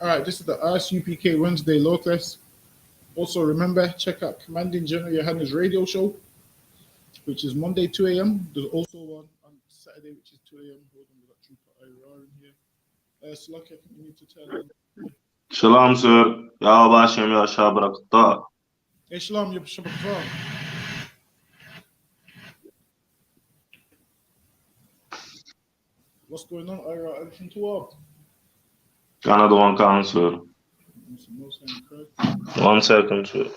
All right, this is the I.S.U.P.K Wednesday low class. Also, remember, check out Commanding General Yohanna's radio show, which is Monday 2 a.m. There's also one on Saturday, which is 2 a.m. Hold on, we got Trooper IRR in here. Slug, I think we need to tell them. Shalom, sir. Yahweh Hashem Yahshua Barakatah. Hey, Shalom, you're Shabbat. What's going on, IRR? Everything too up? Another one count, sir. 1 second, sir.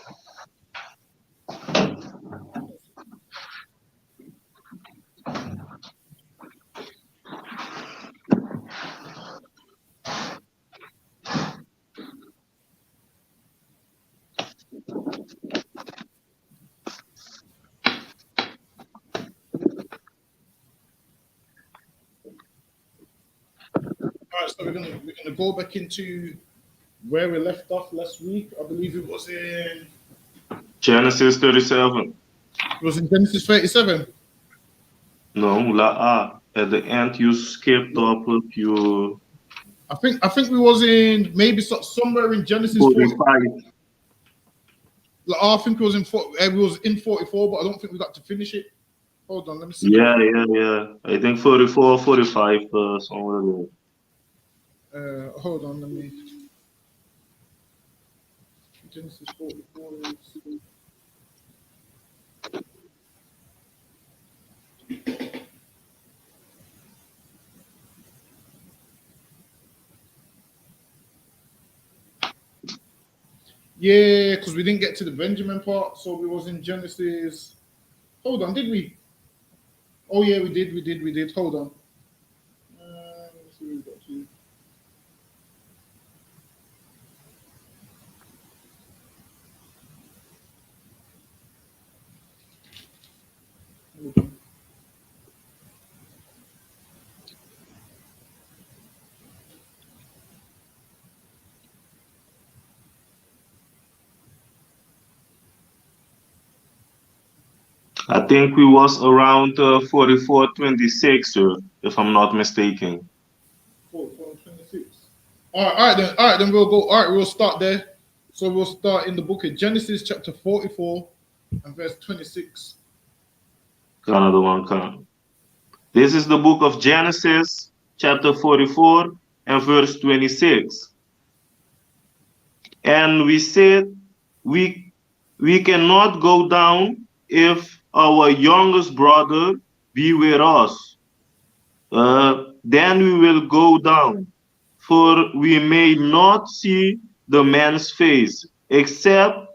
All right, so we're gonna go back into where we left off last week. I believe it was in Genesis 37. It was in Genesis 37. No, at the end you skipped up with your. I think we was in maybe somewhere in Genesis 45. I think it was in 44, but I don't think we got to finish it. Hold on, let me see. Yeah. I think 44, 45, somewhere there. Hold on, let me. Genesis 44 is. Yeah, because we didn't get to the Benjamin part, so we was in Genesis. Hold on, did we? Oh yeah, we did. Hold on. Let's see where we got to. Hold on. I think we was around 44:26, sir, if I'm not mistaken. 44:26. All right then we'll go. All right, we'll start there. So we'll start in the book of Genesis, chapter 44, and verse 26. Another one come. This is the book of Genesis, chapter 44, and verse 26. And we said, we cannot go down if our youngest brother be with us. Then we will go down, for we may not see the man's face, except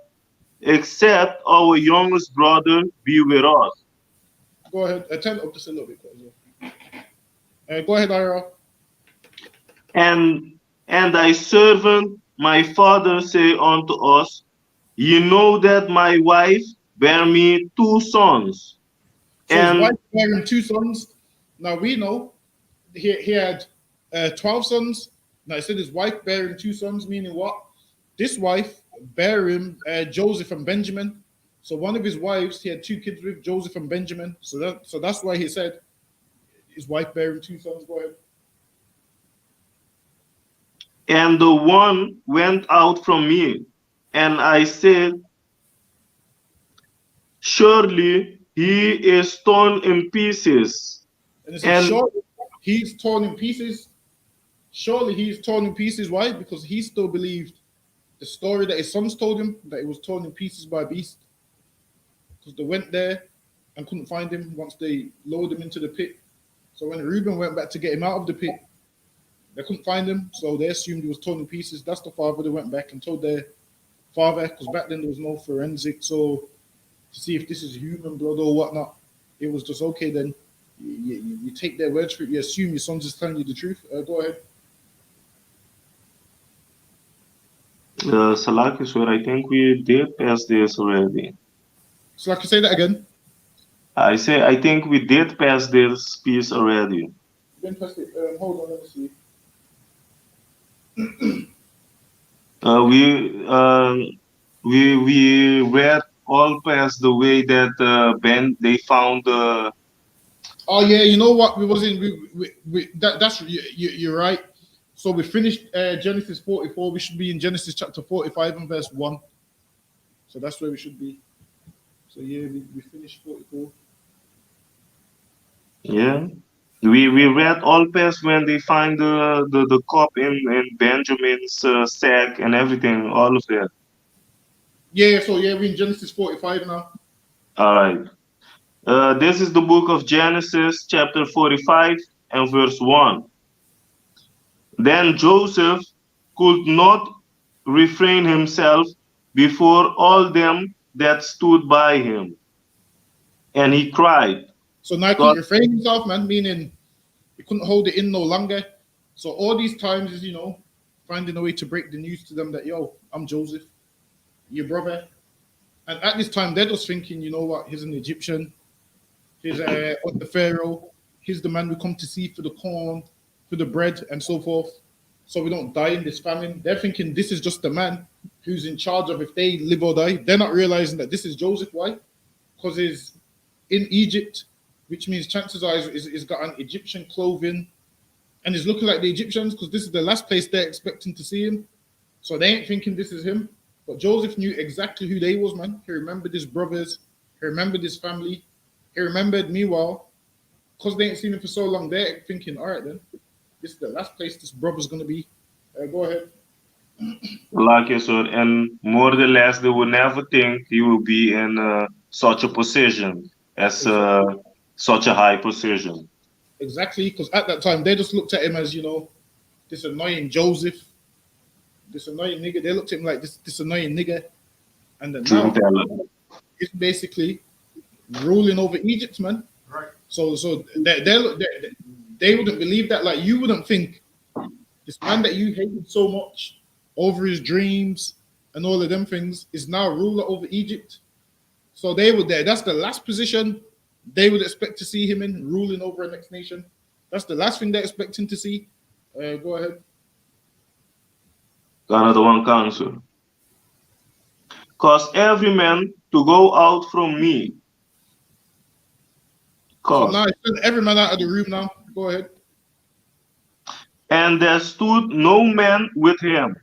our youngest brother be with us. Go ahead. Turn it up just a little bit. Go ahead, Ira. And thy servant my father say unto us, Ye know that my wife bare me 2 sons, So his wife and bare him 2 sons. Now we know he had 12 sons. Now it said his wife bare him 2 sons, meaning what? This wife bare him Joseph and Benjamin. So one of his wives he had 2 kids with, Joseph and Benjamin. So that's why he said his wife bare him 2 sons. Go ahead. the one went out from me, and I said, Surely he is torn in pieces, And it said, and surely he's torn in pieces. Surely he's torn in pieces. Why? Because he still believed the story that his sons told him that he was torn in pieces by a beast. Because they went there and couldn't find him once they lowered him into the pit. So when Reuben went back to get him out of the pit, they couldn't find him. So they assumed he was torn in pieces. That's the father. They went back and told their father, because back then there was no forensic. So to see if this is human blood or whatnot, it was just okay then. You take their words for it. You assume your son's just telling you the truth. Go ahead. Salaki, sir, I think we did pass this already. So I can say that again. I think we did pass this piece already. Fantastic. Hold on, let me see. Uh, we uh, we read all past the way that Ben they found Oh yeah, you know what? We was in. That's you're right. So we finished Genesis 44. We should be in Genesis chapter 45 and verse 1. So that's where we should be. So yeah, we finished 44. yeah, we read all past when they find the cup in Benjamin's sack and everything, all of that. Yeah, so yeah, we're in Genesis 45 now. All right. This is the book of Genesis, chapter 45 and verse 1. Then Joseph could not refrain himself before all them that stood by him, and he cried, So now he couldn't God, refrain himself, man, meaning he couldn't hold it in no longer. So all these times is, finding a way to break the news to them that, yo, I'm Joseph, your brother. And at this time, they're just thinking, you know what, he's an Egyptian. He's the Pharaoh. He's the man we come to see for the corn, for the bread, and so forth. So we don't die in this famine. They're thinking this is just the man who's in charge of if they live or die. They're not realizing that this is Joseph. Why? Because he's in Egypt, which means chances are he's got an Egyptian clothing and he's looking like the Egyptians because this is the last place they're expecting to see him. So they ain't thinking this is him. But Joseph knew exactly who they was, man. He remembered his brothers. He remembered his family. He remembered, meanwhile, because they ain't seen him for so long, they're thinking, all right, then, this is the last place this brother's going to be. Go ahead. like you said, and more or less they would never think he will be in such a position as Exactly. such a high position. Exactly. Because at that time, they just looked at him as, this annoying Joseph, this annoying nigga. They looked at him like this annoying nigga. And then Truth now, teller. he's basically ruling over Egypt, man. Right. So they wouldn't believe that. Like, you wouldn't think this man that you hated so much over his dreams and all of them things is now ruler over Egypt. So they were there. That's the last position they would expect to see him in, ruling over a next nation. That's the last thing they're expecting to see. Go ahead. Another one counsel. Cause every man to go out from me. So now Cause. it's every man out of the room now. Go ahead. And there stood no man with him,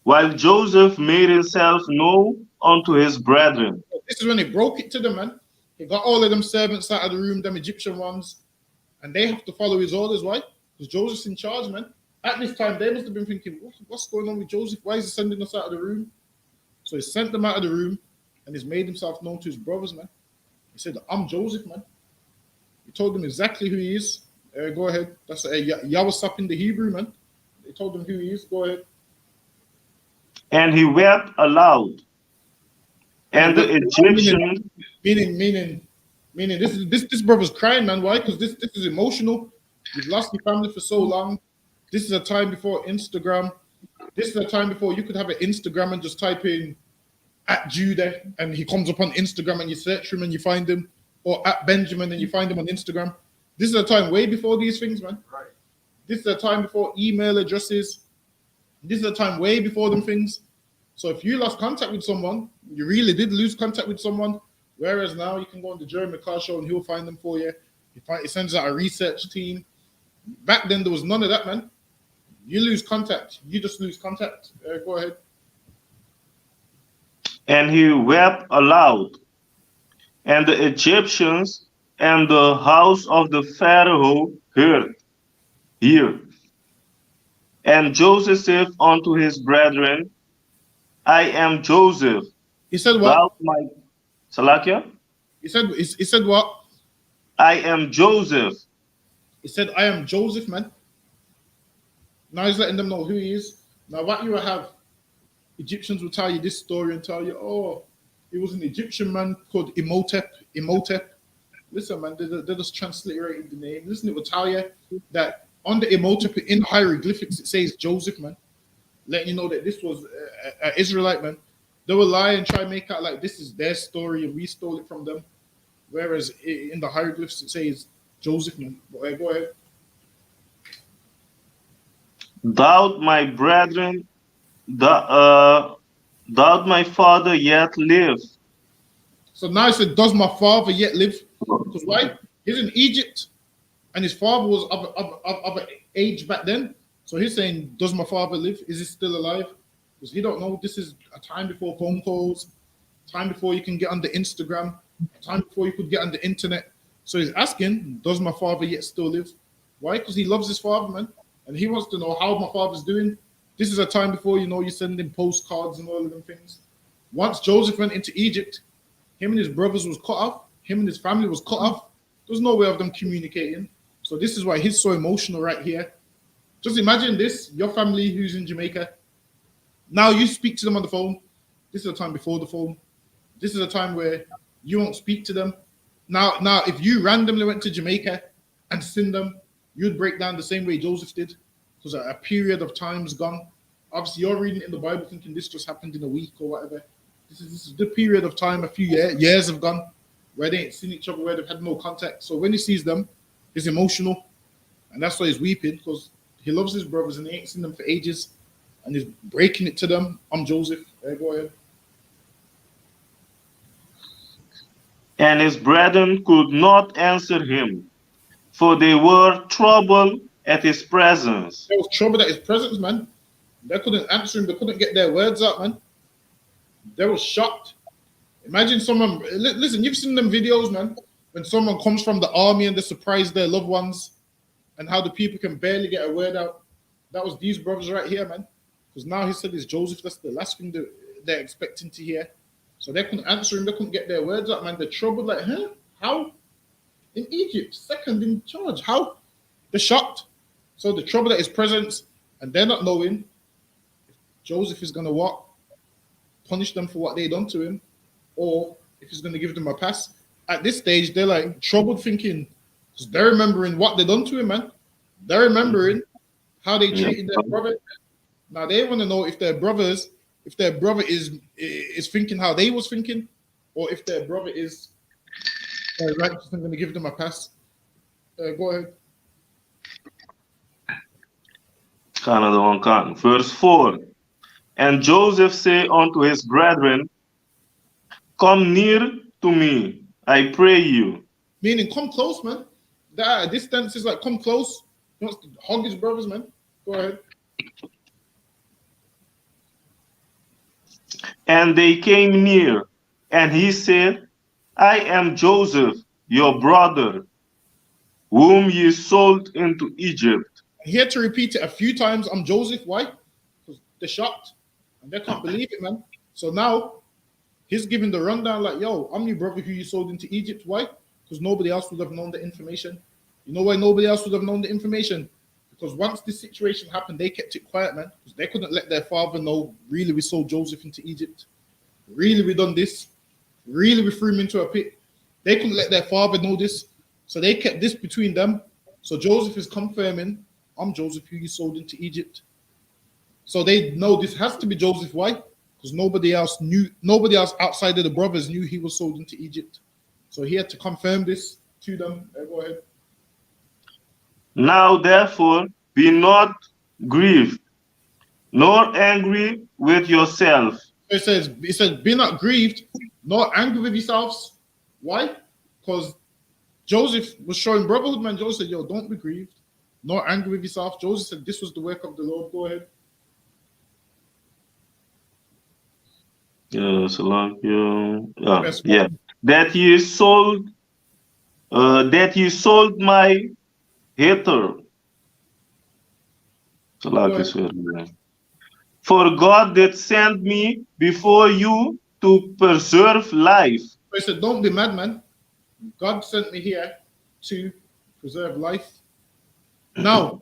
while Joseph made himself known unto his brethren. This is when he broke it to them, man. He got all of them servants out of the room, them Egyptian ones, and they have to follow his orders. Why? Because Joseph's in charge, man. At this time, they must have been thinking, what's going on with Joseph? Why is he sending us out of the room? So he sent them out of the room and he's made himself known to his brothers, man. He said, I'm Joseph, man. He told them exactly who he is. Go ahead. That's YAHANNA in the Hebrew, man. They told them who he is. Go ahead. And he wept aloud. And the Egyptians, meaning this brother's crying, man. Why? Because this is emotional. You've lost your family for so long. This is a time before Instagram. This is a time before you could have an Instagram and just type in at Judah and he comes up on Instagram and you search him and you find him, or at Benjamin and you find him on Instagram. This is a time way before these things, man. Right. This is a time before email addresses. This is a time way before them things. So if you lost contact with someone, you really did lose contact with someone, whereas now you can go on the Jeremy Carr show and he'll find them for you. He sends out a research team. Back then, there was none of that, man. You lose contact. You just lose contact. Go ahead. And he wept aloud. And the Egyptians and the house of the Pharaoh heard. And Joseph said unto his brethren, I am Joseph. He said what? Thou my Salakia? He said what? I am Joseph. He said, I am Joseph, man. Now he's letting them know who he is. Now, what you will have, Egyptians will tell you this story and tell you, oh, he was an Egyptian man called Imhotep. Listen, man, they just transliterated the name. Listen, it will tell you that on the Imhotep in hieroglyphics, it says Joseph, man. Letting you know that this was an Israelite, man. They will lie and try and make out like this is their story and we stole it from them. Whereas in the hieroglyphs, it says Joseph, man. Go ahead. Thou my brethren, thou my father yet live. So now he said, does my father yet live? Because why? He's in Egypt and his father was of an age back then. So he's saying, does my father live? Is he still alive? Because he don't know. This is a time before phone calls, time before you can get on the Instagram, time before you could get on the internet. So he's asking, does my father yet still live? Why? Because he loves his father, man. And he wants to know how my father's doing. This is a time before, you send him postcards and all of them things. Once Joseph went into Egypt, him and his brothers was cut off. Him and his family was cut off. There's no way of them communicating. So this is why he's so emotional right here. Just imagine this, your family who's in Jamaica. Now you speak to them on the phone. This is a time before the phone. This is a time where you won't speak to them. Now, if you randomly went to Jamaica and seen them, you'd break down the same way Joseph did, because a period of time's gone. Obviously, you're reading in the Bible thinking this just happened in a week or whatever. This is the period of time, a few years have gone, where they ain't seen each other, where they've had no contact. So when he sees them, he's emotional, and that's why he's weeping, because he loves his brothers and he ain't seen them for ages, and he's breaking it to them. I'm Joseph. Go ahead. And his brethren could not answer him, for they were troubled at his presence. There was trouble at his presence, man. They couldn't answer him. They couldn't get their words out, man. They were shocked. Imagine someone, listen, you've seen them videos, man, when someone comes from the army and they surprise their loved ones and how the people can barely get a word out. That was these brothers right here, man. Because now he said it's Joseph. That's the last thing they're expecting to hear. So they couldn't answer him. They couldn't get their words out, man. They're troubled, like, huh? How? In Egypt, second in charge. How? They're shocked. So the trouble at his presence, and they're not knowing if Joseph is going to what? Punish them for what they done to him, or if he's going to give them a pass. At this stage, they're like troubled thinking, because they're remembering what they done to him, man. They're remembering how they treated their brother. Now they want to know if their brother is thinking how they was thinking, or if their brother is righteous and going to give them a pass. Go ahead. Verse 4. And Joseph said unto his brethren, come near to me, I pray you. Meaning, come close, man. That distance is like, come close. He wants to hug his brothers, man. Go ahead. And they came near, and he said, I am Joseph, your brother, whom ye sold into Egypt. He had to repeat it a few times. I'm Joseph. Why? Because they're shocked and they can't believe it, man. So now he's giving the rundown like, yo, I'm your brother who you sold into Egypt. Why? Because nobody else would have known the information. You know why nobody else would have known the information? Because once this situation happened, they kept it quiet, man. Because they couldn't let their father know, really, we sold Joseph into Egypt. Really, we done this. Really, we threw him into a pit. They couldn't let their father know this. So they kept this between them. So Joseph is confirming I'm Joseph, who you sold into Egypt. So they know this has to be Joseph. Why? Because nobody else outside of the brothers knew he was sold into Egypt. So he had to confirm this to them. Go ahead. Now therefore be not grieved, nor angry with yourself. It says, be not grieved, nor angry with yourselves. Why? Because Joseph was showing brotherhood, man. Joseph said, yo, don't be grieved, nor angry with yourself. Joseph said, this was the work of the Lord. Go ahead. Salam. Yeah. That ye sold my hater. For God did send me before you to preserve life. He said, don't be mad, man. God sent me here to preserve life. Now,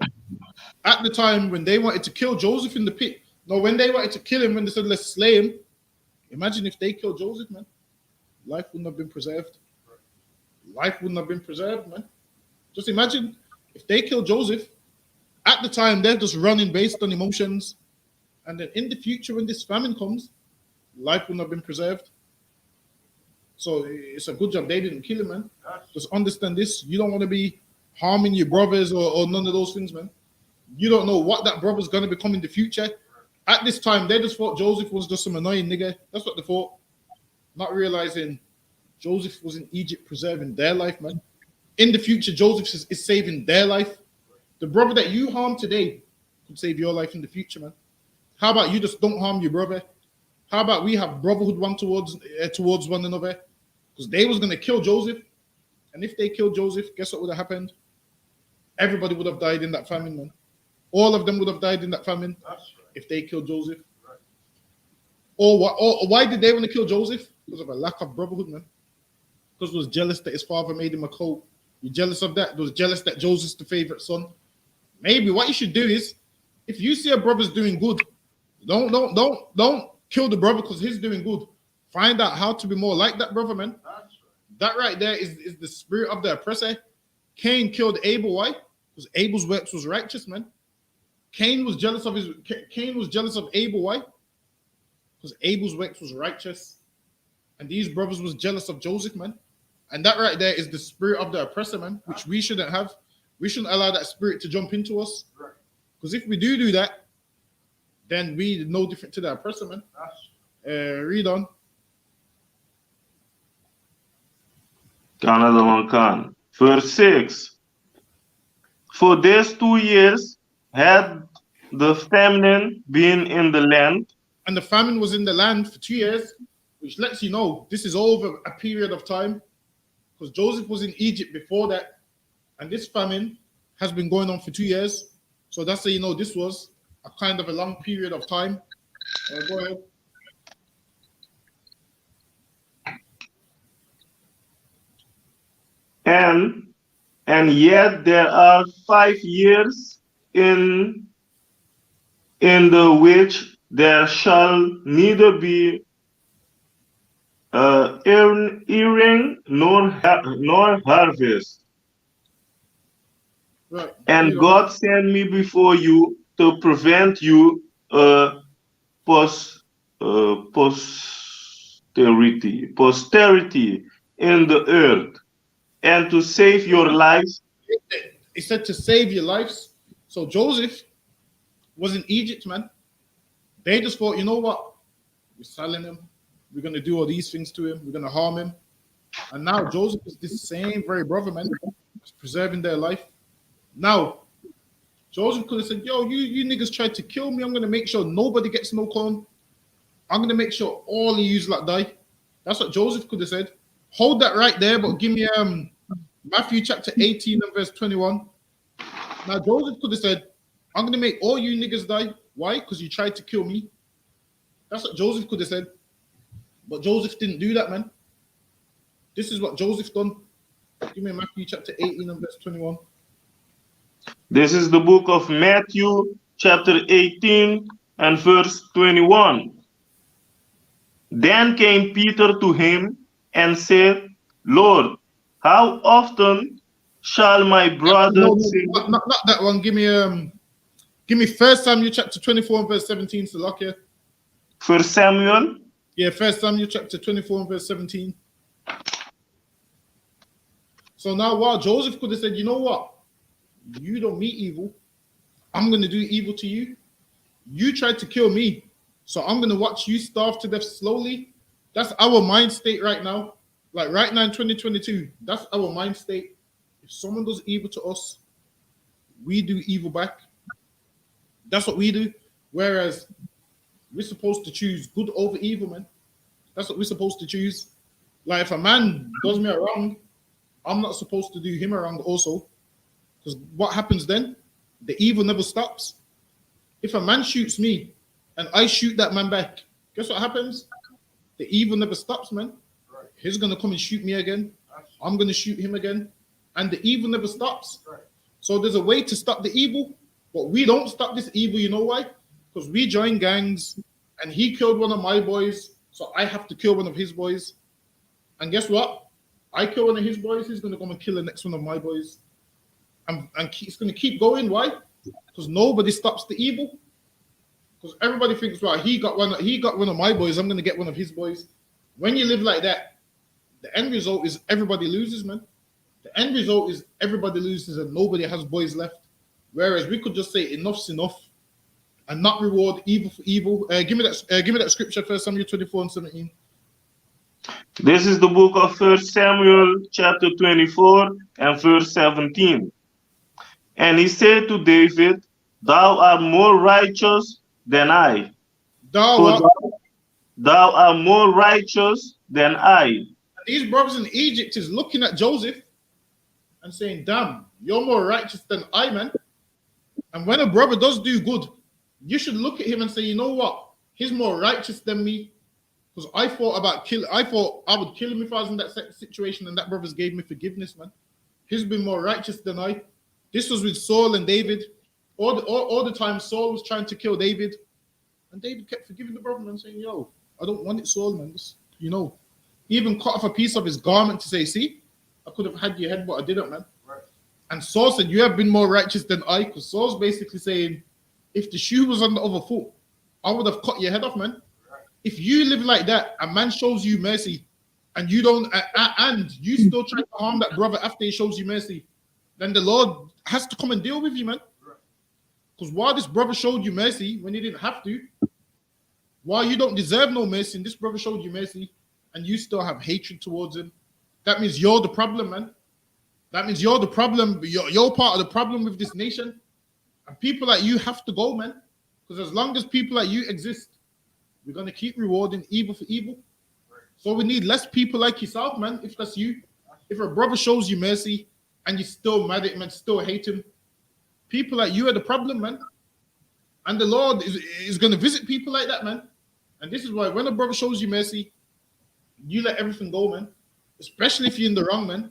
at the time when they wanted to kill Joseph in the pit, when they wanted to kill him, when they said, let's slay him, imagine if they killed Joseph, man. Life wouldn't have been preserved. Life wouldn't have been preserved, man. Just imagine if they killed Joseph. At the time, they're just running based on emotions. And then in the future, when this famine comes, life wouldn't have been preserved. So it's a good job they didn't kill him, man. Just understand this. You don't want to be harming your brothers or none of those things, man. You don't know what that brother's going to become in the future. At this time, they just thought Joseph was just some annoying nigga. That's what they thought. Not realizing Joseph was in Egypt preserving their life, man. In the future, Joseph is saving their life. The brother that you harm today could save your life in the future, man. How about you just don't harm your brother? How about we have brotherhood one towards one another? Because they was going to kill Joseph. And if they killed Joseph, guess what would have happened? Everybody would have died in that famine, man. All of them would have died in that famine if they killed Joseph. Or why did they want to kill Joseph? Because of a lack of brotherhood, man. Because was jealous that his father made him a coat. You're jealous of that? Was jealous that Joseph's the favorite son? Maybe what you should do is, if you see a brother's doing good, don't kill the brother because he's doing good. Find out how to be more like that brother, man. That right there is the spirit of the oppressor. Cain killed Abel. Why? Because Abel's works was righteous, man. Cain was jealous of Abel. Why? Because Abel's works was righteous. And these brothers was jealous of Joseph, man. And that right there is the spirit of the oppressor, man, which we shouldn't have. We shouldn't allow that spirit to jump into us. Because if we do that, then we no different to the oppressor, man. Read on. Another one can. Verse 6. For these 2 years had the famine been in the land. And the famine was in the land for 2 years, which lets you know this is over a period of time. Because Joseph was in Egypt before that. And this famine has been going on for 2 years. So that's how you know this was a kind of a long period of time. Go ahead. And yet there are 5 years in the which there shall neither be earing nor harvest. Right. And God sent me before you to prevent you posterity in the earth, and to save your lives. He said to save your lives. So Joseph was in Egypt, man. They just thought, you know what? We're selling him. We're going to do all these things to him. We're going to harm him. And now Joseph is this same very brother, man, preserving their life. Now, Joseph could have said, yo, you niggas tried to kill me. I'm going to make sure nobody gets no corn. I'm going to make sure all of you like die. That's what Joseph could have said. Hold that right there, but give me Matthew chapter 18 and verse 21. Now, Joseph could have said, I'm going to make all you niggas die. Why? Because you tried to kill me. That's what Joseph could have said. But Joseph didn't do that, man. This is what Joseph done. Give me Matthew chapter 18 and verse 21. This is the book of Matthew chapter 18 and verse 21. Then came Peter to him and said, Lord, how often shall my brother No, say? not that one. Give me 1 Samuel chapter 24 and verse 17. So lock here. 1 Samuel. Yeah, 1 Samuel chapter 24 and verse 17. So now what? Joseph could have said, you know what? You don't mean evil. I'm going to do evil to you. You tried to kill me. So I'm going to watch you starve to death slowly. That's our mind state right now. Like right now in 2022, that's our mind state. If someone does evil to us, we do evil back. That's what we do. Whereas we're supposed to choose good over evil, man. That's what we're supposed to choose. Like if a man does me a wrong, I'm not supposed to do him a wrong also. Because what happens then? The evil never stops. If a man shoots me and I shoot that man back, guess what happens? The evil never stops, man. Right. He's going to come and shoot me again. I'm going to shoot him again. And the evil never stops. Right. So there's a way to stop the evil, but we don't stop this evil. You know why? Because we join gangs and he killed one of my boys, so I have to kill one of his boys. And guess what? I kill one of his boys, he's going to come and kill the next one of my boys. And it's going to keep going. Why? Because nobody stops the evil. Because everybody thinks, right, he got one of my boys, I'm going to get one of his boys. When you live like that, the end result is everybody loses, man. The end result is everybody loses and nobody has boys left. Whereas we could just say enough's enough and not reward evil for evil. Give me that scripture, 1 Samuel 24 and 17. This is the book of 1 Samuel chapter 24 and verse 17. And he said to David, thou art more righteous than I. Thou art more righteous than I. These brothers in Egypt is looking at Joseph and saying, damn, you're more righteous than I, man. And when a brother does do good, you should look at him and say, you know what? He's more righteous than me. Because I thought I would kill him if I was in that situation, and that brothers gave me forgiveness, man. He's been more righteous than I. This was with Saul and David. All the time Saul was trying to kill David. And David kept forgiving the brother and saying, yo, I don't want it, Saul, man. Just, he even cut off a piece of his garment to say, see, I could have had your head, but I didn't, man. Right. And Saul said, you have been more righteous than I. Because Saul's basically saying, if the shoe was on the other foot, I would have cut your head off, man. Right. If you live like that, a man shows you mercy, and you don't, and you still try to harm that brother after he shows you mercy, then the Lord has to come and deal with you, man. Because while this brother showed you mercy when he didn't have to, while you don't deserve no mercy, and this brother showed you mercy, and you still have hatred towards him, that means you're the problem, man. That means you're the problem. You're part of the problem with this nation. And people like you have to go, man. Because as long as people like you exist, we're going to keep rewarding evil for evil. So we need less people like yourself, man, if that's you. If a brother shows you mercy and you're still mad at him and still hate him, people like you are the problem, man. And the Lord is going to visit people like that, man. And this is why when a brother shows you mercy, you let everything go, man. Especially if you're in the wrong, man.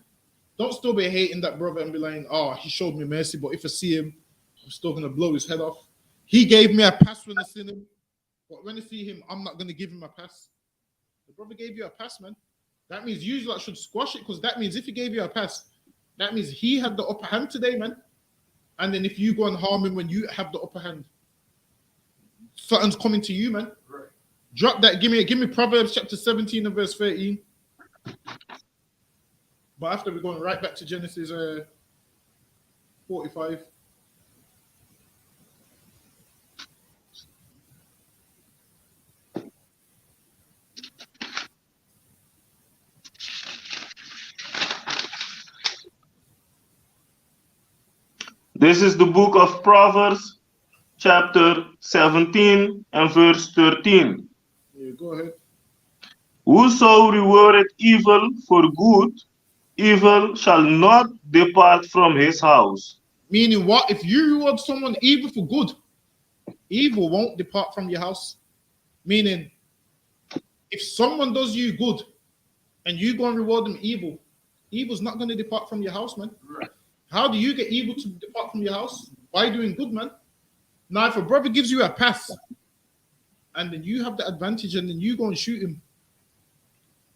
Don't still be hating that brother and be like, oh, he showed me mercy, but if I see him, I'm still going to blow his head off. He gave me a pass when I seen him, but when I see him, I'm not going to give him a pass. The brother gave you a pass, man. That means you should squash it, because that means if he gave you a pass, that means he had the upper hand today, man. And then if you go and harm him when you have the upper hand, something's coming to you, man. Right. Drop that. Give me Proverbs chapter 17 and verse 13. But after we're going right back to Genesis 45. This is the book of Proverbs, chapter 17 and verse 13. Yeah, go ahead. Whoso rewardeth evil for good, evil shall not depart from his house. Meaning what? If you reward someone evil for good, evil won't depart from your house. Meaning, if someone does you good and you go and reward them evil, evil's not going to depart from your house, man. Right. How do you get evil to depart from your house? By doing good, man. Now, if a brother gives you a pass and then you have the advantage and then you go and shoot him,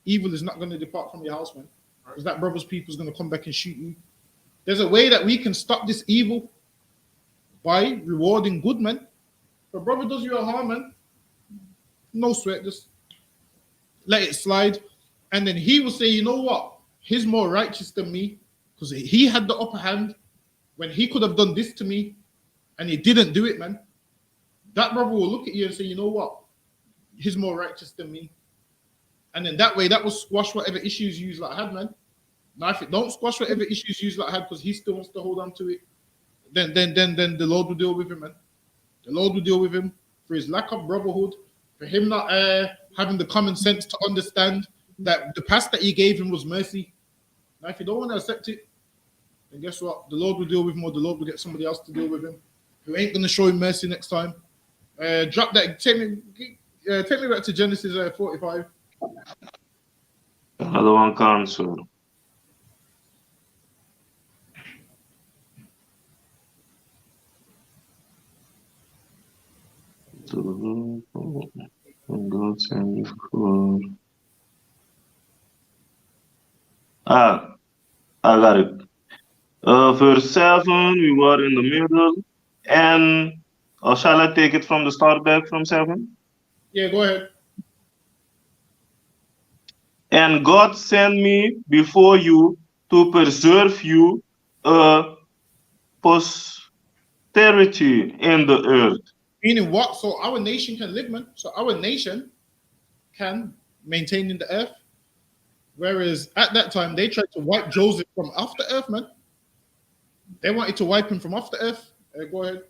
evil is not going to depart from your house, man. Because that brother's people is going to come back and shoot you. There's a way that we can stop this evil by rewarding good men. If a brother does you a harm, man, no sweat, just let it slide. And then he will say, you know what? He's more righteous than me because he had the upper hand when he could have done this to me and he didn't do it, man. That brother will look at you and say, you know what? He's more righteous than me. And then that way, that will squash whatever issues you like had, man. Now, if it don't squash whatever issues you like had because he still wants to hold on to it, then the Lord will deal with him, man. The Lord will deal with him for his lack of brotherhood, for him not having the common sense to understand that the past that he gave him was mercy. Now, if you don't want to accept it, then guess what? The Lord will deal with him, or the Lord will get somebody else to deal with him who ain't going to show him mercy next time. Drop that. Take me back to Genesis 45. Another one comes, sir. I got it. Verse 7, we were in the middle. And shall I take it from the start back from 7? Yeah, go ahead. And God sent me before you to preserve you a posterity in the earth. Meaning what? So our nation can live, man. So our nation can maintain in the earth. Whereas at that time, they tried to wipe Joseph from off the earth, man. They wanted to wipe him from off the earth. Go ahead.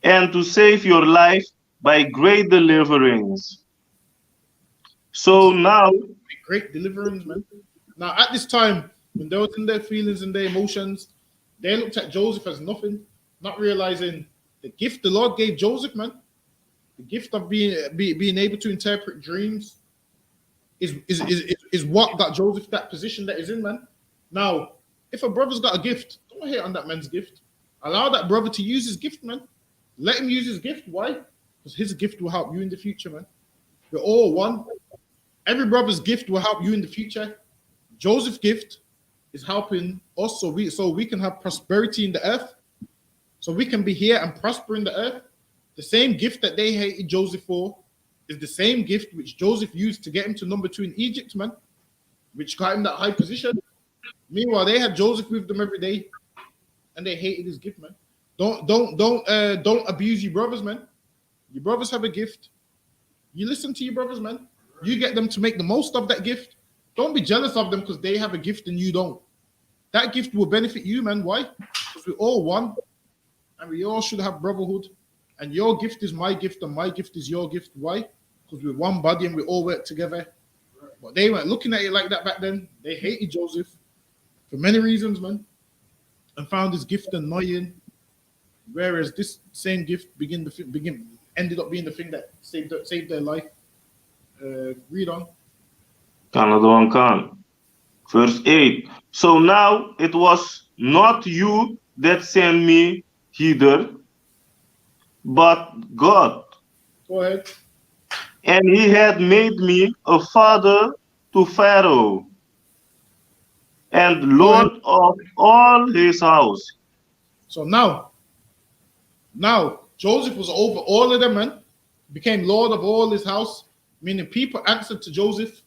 And to save your life by great deliverance. So now, great deliverance, man. Now, at this time, when they were in their feelings and their emotions, they looked at Joseph as nothing, not realizing the gift the Lord gave Joseph, man. The gift of being able to interpret dreams is what got Joseph that position that he's in, man. Now, if a brother's got a gift, don't hate on that man's gift. Allow that brother to use his gift, man. Let him use his gift. Why? Because his gift will help you in the future, man. We're all one. Every brother's gift will help you in the future. Joseph's gift is helping us so we can have prosperity in the earth, so we can be here and prosper in the earth. The same gift that they hated Joseph for is the same gift which Joseph used to get him to number 2 in Egypt, man, which got him that high position. Meanwhile, they had Joseph with them every day, and they hated his gift, man. Don't abuse your brothers, man. Your brothers have a gift. You listen to your brothers, man. You get them to make the most of that gift. Don't be jealous of them because they have a gift and you don't. That gift will benefit you, man. Why? Because we're all one, and we all should have brotherhood. And your gift is my gift, and my gift is your gift. Why? Because we're one body and we all work together. But they weren't looking at it like that back then. They hated Joseph for many reasons, man, and found his gift annoying. Whereas this same gift ended up being the thing that saved their life. Read on. Another one come. Verse 8. So now it was not you that sent me hither, but God. Go ahead. And he had made me a father to Pharaoh and Lord of all his house. So now Joseph was over all of them, man. Became Lord of all his house, meaning people answered to Joseph.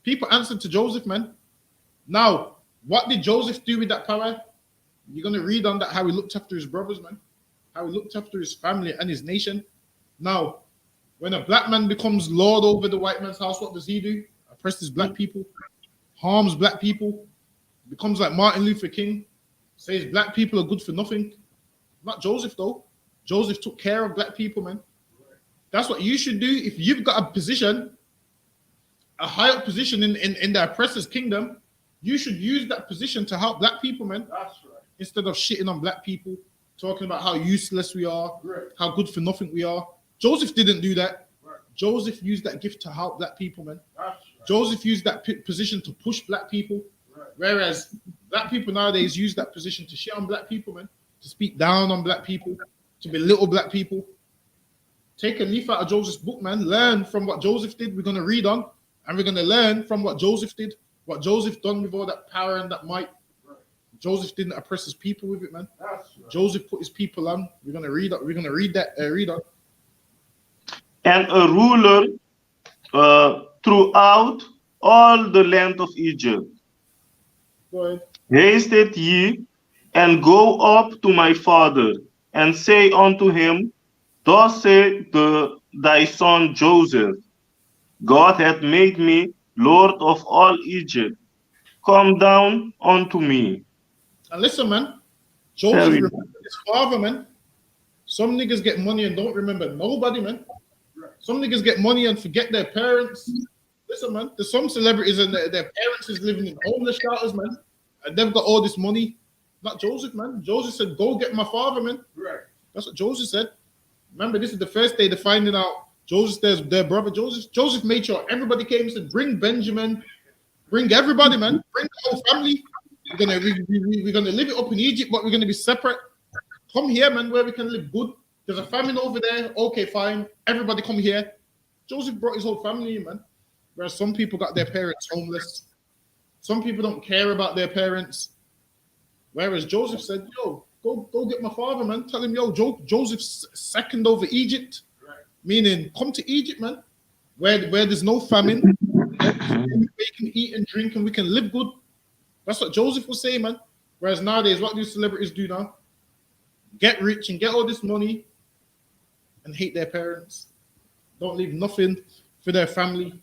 People answered to Joseph, man. Now, what did Joseph do with that power? You're going to read on that how he looked after his brothers, man. How he looked after his family and his nation. Now, when a black man becomes Lord over the white man's house, what does he do? Oppresses black people, harms black people, becomes like Martin Luther King, says black people are good for nothing. Not Joseph, though. Joseph took care of black people, man. That's what you should do. If you've got a position, a high up position in the oppressor's kingdom, you should use that position to help black people, man. That's right. Instead of shitting on black people, talking about how useless we are, right, how good for nothing we are. Joseph didn't do that. Right. Joseph used that gift to help black people, man. Right. Joseph used that position to push black people. Right. Whereas black people nowadays use that position to shit on black people, man. To speak down on black people, to belittle black people. Take a leaf out of Joseph's book, man. Learn from what Joseph did. We're going to read on, and we're going to learn from what Joseph did. What Joseph done with all that power and that might, Joseph didn't oppress his people with it, man. Joseph put his people on. We're gonna read that. We're gonna read that. Read on. And a ruler throughout all the land of Egypt. Go ahead. Hasted ye, and go up to my father, and say unto him, Thus saith thy son Joseph, God hath made me Lord of all Egypt. Come down unto me. And listen, man. Joseph remembered his father, man. Some niggas get money and don't remember nobody, man. Some niggas get money and forget their parents. Listen, man. There's some celebrities and their parents is living in homeless shelters, man. And they've got all this money. Not Joseph, man. Joseph said, go get my father, man. Right. That's what Joseph said. Remember, this is the first day they're finding out Joseph, their brother. Joseph made sure everybody came and said, bring Benjamin. Bring everybody, man. Bring the whole family. We're gonna live it up in Egypt, but we're gonna be separate. Come here, man, where we can live good. There's a famine over there. Okay, fine. Everybody come here. Joseph brought his whole family in, man. Whereas some people got their parents homeless. Some people don't care about their parents. Whereas Joseph said, yo, go get my father, man. Tell him, yo, Joseph's second over Egypt. Right. Meaning, come to Egypt, man. Where there's no famine. We can eat and drink and we can live good. That's what Joseph was saying, man. Whereas nowadays, what do celebrities do now? Get rich and get all this money and hate their parents. Don't leave nothing for their family.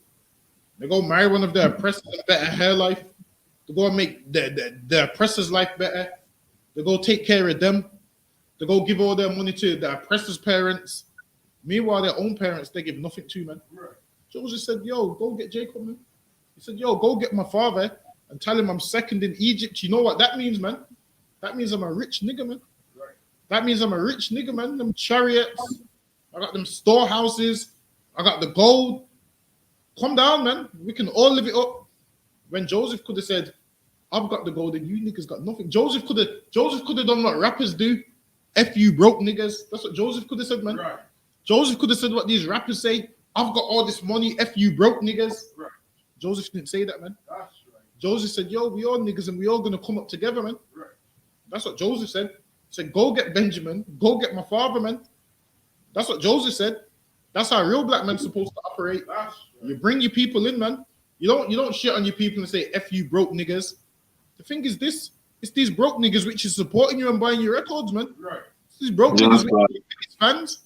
They go marry one of their oppressors and better her life. They go and make the oppressor's life better. They go take care of them. They go give all their money to the oppressor's parents. Meanwhile, their own parents, they give nothing to, man. Right. Joseph said, yo, go get Jacob, man. He said, yo, go get my father and tell him I'm second in Egypt. You know what that means, man? That means I'm a rich nigga, man. Right. That means I'm a rich nigga, man. Them chariots, I got them storehouses, I got the gold. Come down, man. We can all live it up. When Joseph could have said, I've got the gold and you niggas got nothing. Joseph could have done what rappers do. F you broke niggas. That's what Joseph could have said, man. Right. Joseph could have said what these rappers say. I've got all this money. F you broke niggas. Right. Joseph didn't say that, man. That's right. Joseph said, yo, we all niggas and we all gonna come up together, man. Right. That's what Joseph said. He said, go get Benjamin. Go get my father, man. That's what Joseph said. That's how a real black man's supposed to operate. Right. You bring your people in, man. You don't shit on your people and say, F you broke niggas. The thing is this, it's these broke niggas which is supporting you and buying your records, man. Right. It's these broke niggas which are your biggest fans.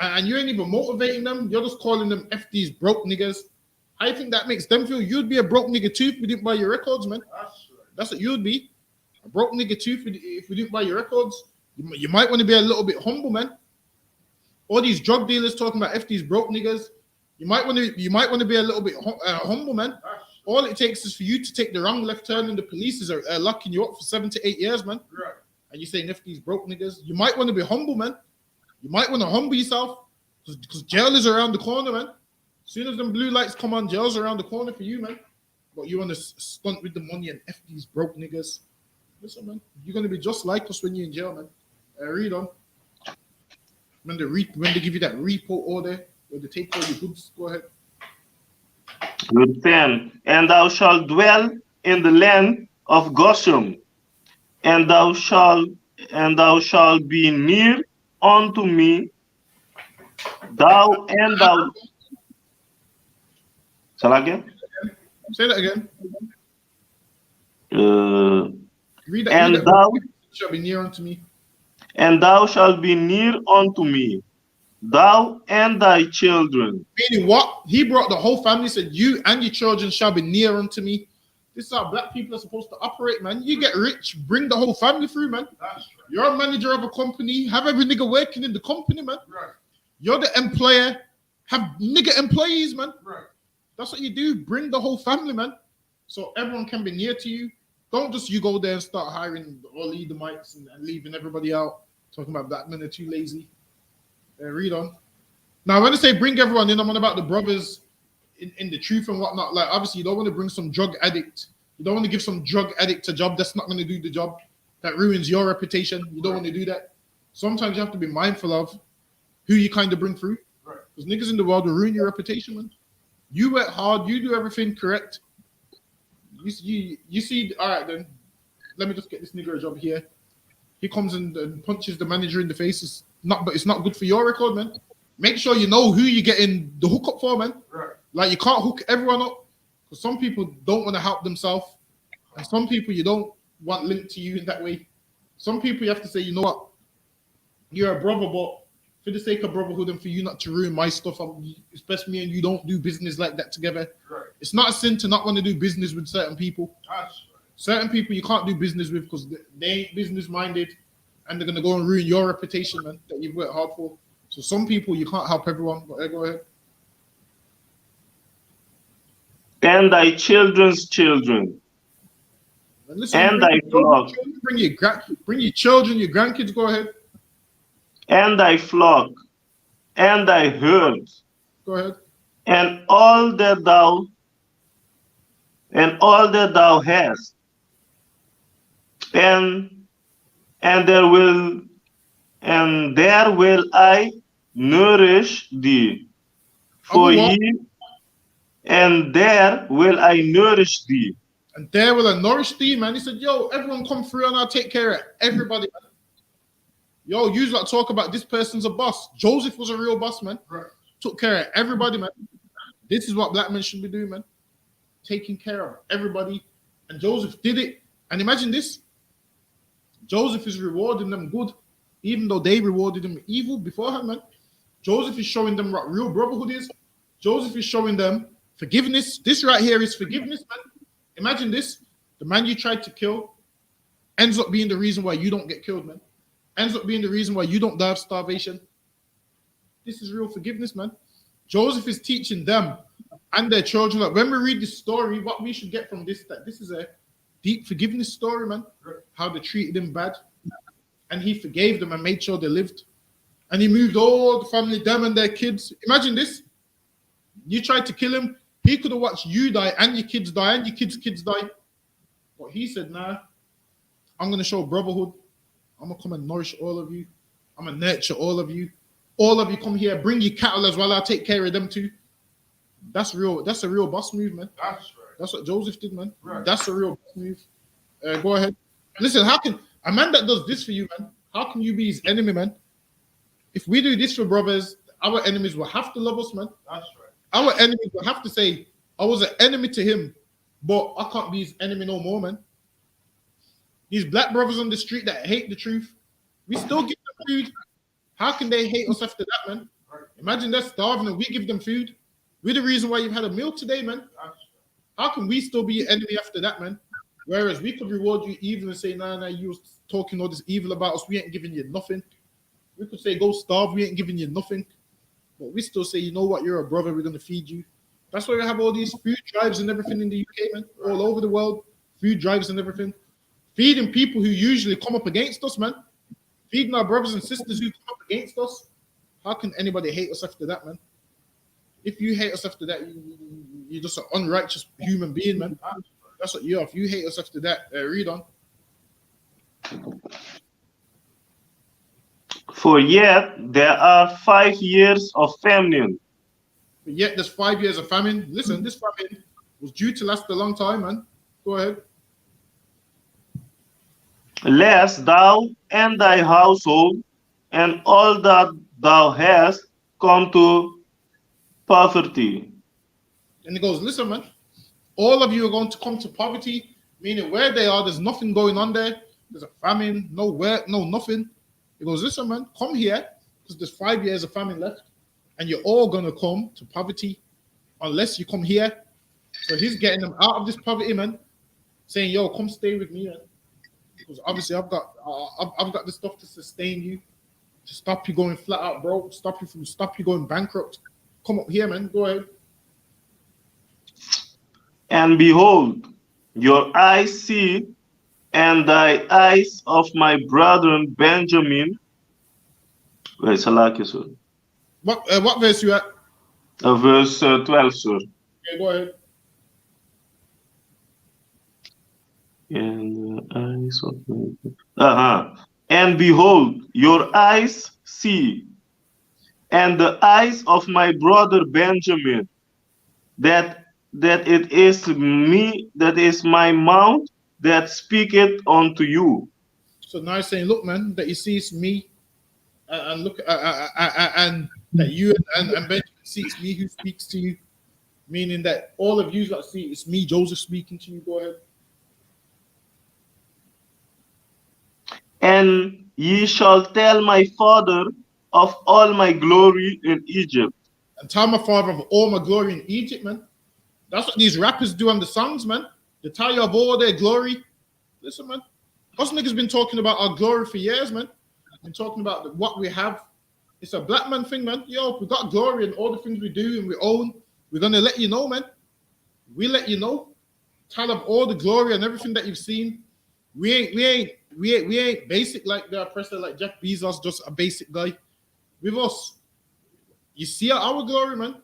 And you ain't even motivating them. You're just calling them F these broke niggas. I think that makes them feel you'd be a broke nigga too if we didn't buy your records, man. That's what you'd be. A broke nigga too if we didn't buy your records. You might want to be a little bit humble, man. All these drug dealers talking about F these broke niggas. You might want to be a little bit humble, man. All it takes is for you to take the wrong left turn and the police are locking you up for 7 to 8 years, man. Right. And you're saying F these broke niggas. You might want to be humble, man. You might want to humble yourself because jail is around the corner, man. As soon as them blue lights come on, jail's around the corner for you, man. But you want to stunt with the money and F these broke niggas. Listen, man, you're going to be just like us when you're in jail, man. Read on. When they give you that repo order, when they take all your goods, go ahead. Verse 10. And thou shalt dwell in the land of Goshen, and thou shalt be near unto me, thou. Shall I again? Say that again. Read that. And read that. thou shalt be near unto me. And thou shalt be near unto me, thou and thy children. Meaning what? He brought the whole family, said, you and your children shall be near unto me. This is how black people are supposed to operate, man. You get rich, bring the whole family through, man. Right. You're a manager of a company, have every nigga working in the company, man. Right. You're the employer, have nigga employees, man. Right. That's what you do. Bring the whole family, man. So everyone can be near to you. Don't just you go there and start hiring all the mics and leaving everybody out. Talking about black men are too lazy. Read on. Now, when I say bring everyone in, I'm on about the brothers in the truth and whatnot. Like, obviously, you don't want to bring some drug addict. You don't want to give some drug addict a job that's not going to do the job. That ruins your reputation. You don't want to do that. Sometimes you have to be mindful of who you kind of bring through. Because niggas in the world will ruin your reputation, man. You work hard. You do everything correct. You see, all right then. Let me just get this nigger a job here. He comes and punches the manager in the face. It's not good for your record, man. Make sure you know who you're getting the hookup for, man. Right. Like you can't hook everyone up because some people don't want to help themselves, and some people you don't want linked to you in that way. Some people you have to say, you know what, you're a brother, but for the sake of brotherhood and for you not to ruin my stuff, especially me and you don't do business like that together. Right. It's not a sin to not want to do business with certain people. That's right. Certain people you can't do business with because they ain't business minded and they're going to go and ruin your reputation, man, that you've worked hard for. So some people you can't help everyone. But go ahead. And thy children's children, And listen, and thy flock, bring your children, your grandkids. Go ahead. and thy flock, and thy herds, Go ahead. and all that thou hast, and there will I nourish thee, for what? ye, and there will I nourish thee. And there will I nourish thee, man. He said, yo, everyone come through and I'll take care of everybody, man. Yo, you like talk about this person's a boss. Joseph was a real boss, man. Right. Took care of everybody, man. This is what black men should be doing, man. Taking care of everybody. And Joseph did it. And imagine this. Joseph is rewarding them good, even though they rewarded him evil beforehand, man. Joseph is showing them what real brotherhood is. Joseph is showing them forgiveness. This right here is forgiveness, man. Imagine this. The man you tried to kill ends up being the reason why you don't get killed, man. Ends up being the reason why you don't die of starvation. This is real forgiveness, man. Joseph is teaching them and their children that when we read this story, what we should get from this, that this is a deep forgiveness story, man. How they treated him bad. And he forgave them and made sure they lived. And he moved all the family, them and their kids. Imagine this. You tried to kill him. He could have watched you die and your kids die and your kids' kids die. But he said, nah, I'm going to show brotherhood. I'm going to come and nourish all of you. I'm going to nurture all of you. All of you come here, bring your cattle as well. I'll take care of them too. That's real. That's a real boss move, man. That's right. That's what Joseph did, man. Right. That's a real boss move. Go ahead. Listen, how can a man that does this for you, man, how can you be his enemy, man? If we do this for brothers, our enemies will have to love us, man. That's right. Our enemies will have to say, I was an enemy to him, but I can't be his enemy no more, man. These black brothers on the street that hate the truth, we still give them food. How can they hate us after that, man? Right. Imagine they're starving and we give them food. We're the reason why you've had a meal today, man. That's right. How can we still be your enemy after that, man? Whereas we could reward you evil and say, nah, you was talking all this evil about us. We ain't giving you nothing. We could say, go starve. We ain't giving you nothing. But we still say, you know what? You're a brother. We're going to feed you. That's why we have all these food drives and everything in the UK, man. All over the world. Food drives and everything. Feeding people who usually come up against us, man. Feeding our brothers and sisters who come up against us. How can anybody hate us after that, man? If you hate us after that, you're just an unrighteous human being, man. That's what you are. If you hate us after that, read on. For yet there are 5 years of famine. But yet there's 5 years of famine. Listen, this famine was due to last a long time, man. Go ahead. Lest thou and thy household and all that thou hast come to poverty. And he goes, listen, man, all of you are going to come to poverty, meaning where they are, there's nothing going on there. There's a famine, no work, no nothing. He goes, listen, man, come here, because there's 5 years of famine left, and you're all going to come to poverty unless you come here. So he's getting them out of this poverty, man, saying, yo, come stay with me, man. Because obviously I've got the stuff to sustain you, to stop you going flat out broke, stop you going bankrupt. Come up here, man. Go ahead. And behold, your eyes see, and thy eyes of my brethren Benjamin. Wait, Salaki, sir. What verse you at? Verse 12, sir. Okay, go ahead. And the eyes of my And behold, your eyes see, and the eyes of my brother Benjamin, that that it is me, that is my mouth that speaketh unto you. So now he's saying, look, man, that you see it's me, and look, and that you and Benjamin see it's me who speaks to you, meaning that all of you that see it's me, Joseph, speaking to you. Go ahead. And ye shall tell my father of all my glory in Egypt. And tell my father of all my glory in Egypt, man. That's what these rappers do on the songs, man. They tell you of all their glory. Listen, man. Us niggas been talking about our glory for years, man. Been talking about what we have. It's a black man thing, man. Yo, we got glory in all the things we do and we own. We're gonna let you know, man. We let you know. Tell of all the glory and everything that you've seen. We ain't basic like the oppressor, like Jeff Bezos, just a basic guy. With us, you see our glory, man.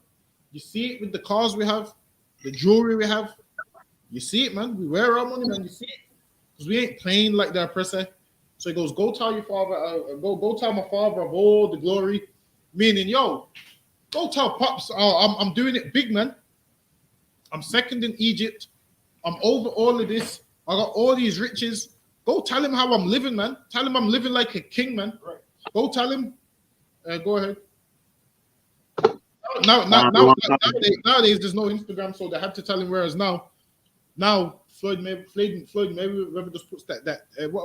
You see it with the cars we have, the jewelry we have. You see it, man. We wear our money, man. You see it. Because we ain't playing like the oppressor. So he goes, go tell your father, go tell my father of all the glory. Meaning, yo, go tell Pops, I'm doing it big, man. I'm second in Egypt. I'm over all of this. I got all these riches. Go tell him how I'm living, man. Tell him I'm living like a king, man. Right. Go tell him. Go ahead. Nowadays, there's no Instagram, so they had to tell him. Whereas now Floyd Mayweather just puts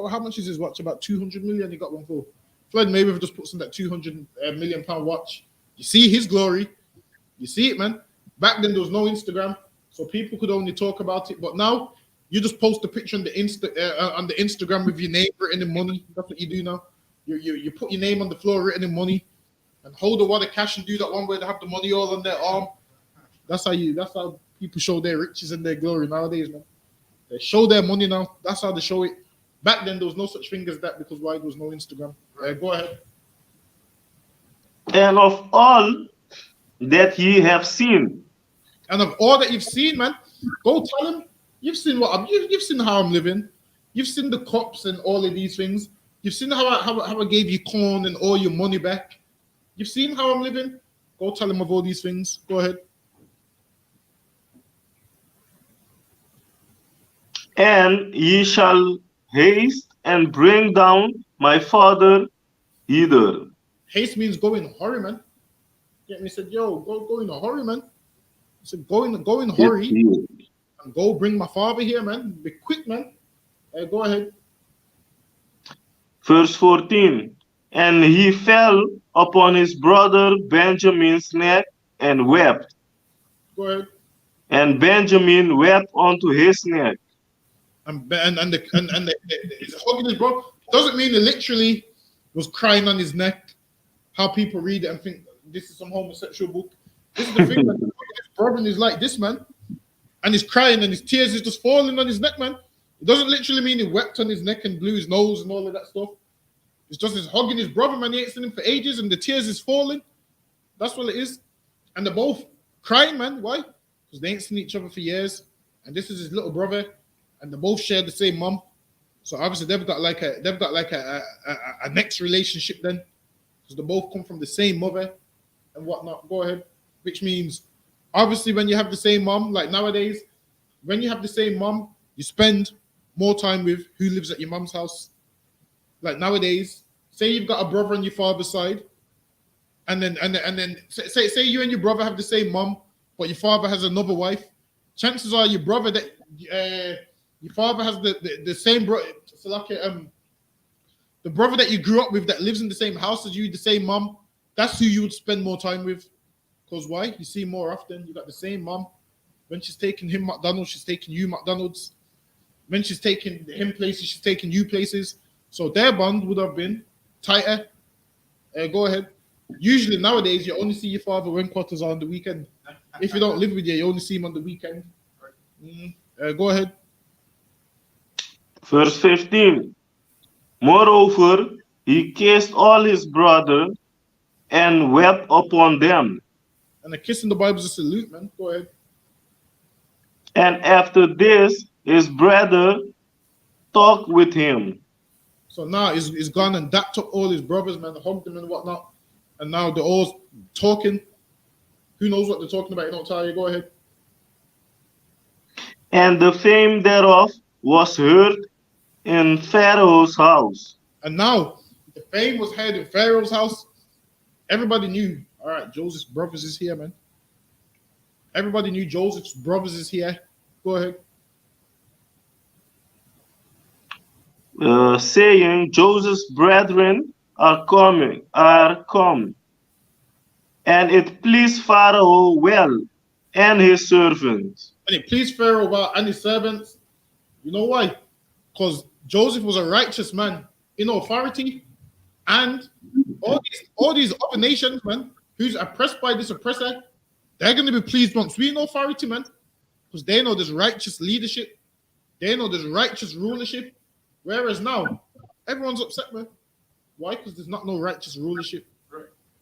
how much is his watch? About 200 million. He got one for. Floyd Mayweather just puts in that 200 million pound watch. You see his glory. You see it, man. Back then there was no Instagram, so people could only talk about it. But now you just post a picture on the Instagram with your name written in money. That's what you do now. You put your name on the floor written in money, and hold a wad of cash and do that one where they have the money all on their arm. That's how people show their riches and their glory nowadays, man. They show their money now. That's how they show it. Back then there was no such thing as that because why there was no Instagram. Go ahead. And of all that ye have seen. And of all that you've seen, man, go tell him you've seen you've seen how I'm living. You've seen the cops and all of these things. You've seen how I gave you corn and all your money back. You've seen how I'm living. Go tell him of all these things. Go ahead. And ye shall haste and bring down my father hither. Haste means go in a hurry, man. Yeah, and he said, yo, go in a hurry, man. He said, go in a hurry and go bring my father here, man. Be quick, man. Go ahead. Verse 14. And he fell upon his brother Benjamin's neck and wept. Go ahead. And Benjamin wept unto his neck. And hugging his brother doesn't mean he literally was crying on his neck. How people read it and think this is some homosexual book. This is the thing, man. His brother is like this, man, and he's crying and his tears is just falling on his neck, man. It doesn't literally mean he wept on his neck and blew his nose and all of that stuff. It's just he's hugging his brother, man. He ain't seen him for ages, and the tears is falling. That's what it is. And they're both crying, man. Why? Because they ain't seen each other for years, and this is his little brother. And they both share the same mom, so obviously they've got like a next relationship then, because they both come from the same mother and whatnot. Go ahead. Which means obviously when you have the same mom, like nowadays, when you have the same mom, you spend more time with who lives at your mom's house. Like nowadays, say you've got a brother on your father's side, and then say you and your brother have the same mom, but your father has another wife. Chances are your brother that your father has the same brother. So like the brother that you grew up with that lives in the same house as you, the same mom. That's who you would spend more time with. Because why? You see more often. You got the same mom. When she's taking him McDonald's, she's taking you McDonald's. When she's taking him places, she's taking you places. So their bond would have been tighter. Go ahead. Usually nowadays, you only see your father when quarters are on the weekend. If you don't live with you only see him on the weekend. Go ahead. Verse 15. Moreover, he kissed all his brother and wept upon them. And a kiss in the Bible is a salute, man. Go ahead. And after this, his brother talked with him. So now he's gone and dapped up all his brothers, man, hugged them and whatnot. And now they're all talking. Who knows what they're talking about? You don't tell you. Go ahead. And the fame thereof was heard in Pharaoh's house. And now the fame was heard in Pharaoh's house. Everybody knew, all right, Joseph's brothers is here, man. Everybody knew Joseph's brothers is here. Go ahead. Saying, Joseph's brethren are come. And it pleased Pharaoh well, and his servants. And it pleased Pharaoh about and his servants. You know why? Because Joseph was a righteous man in authority, and all these other nations, man, who's oppressed by this oppressor, they're going to be pleased once we in authority, man, because they know there's righteous leadership, they know there's righteous rulership. Whereas now, everyone's upset, man. Why? Because there's not no righteous rulership.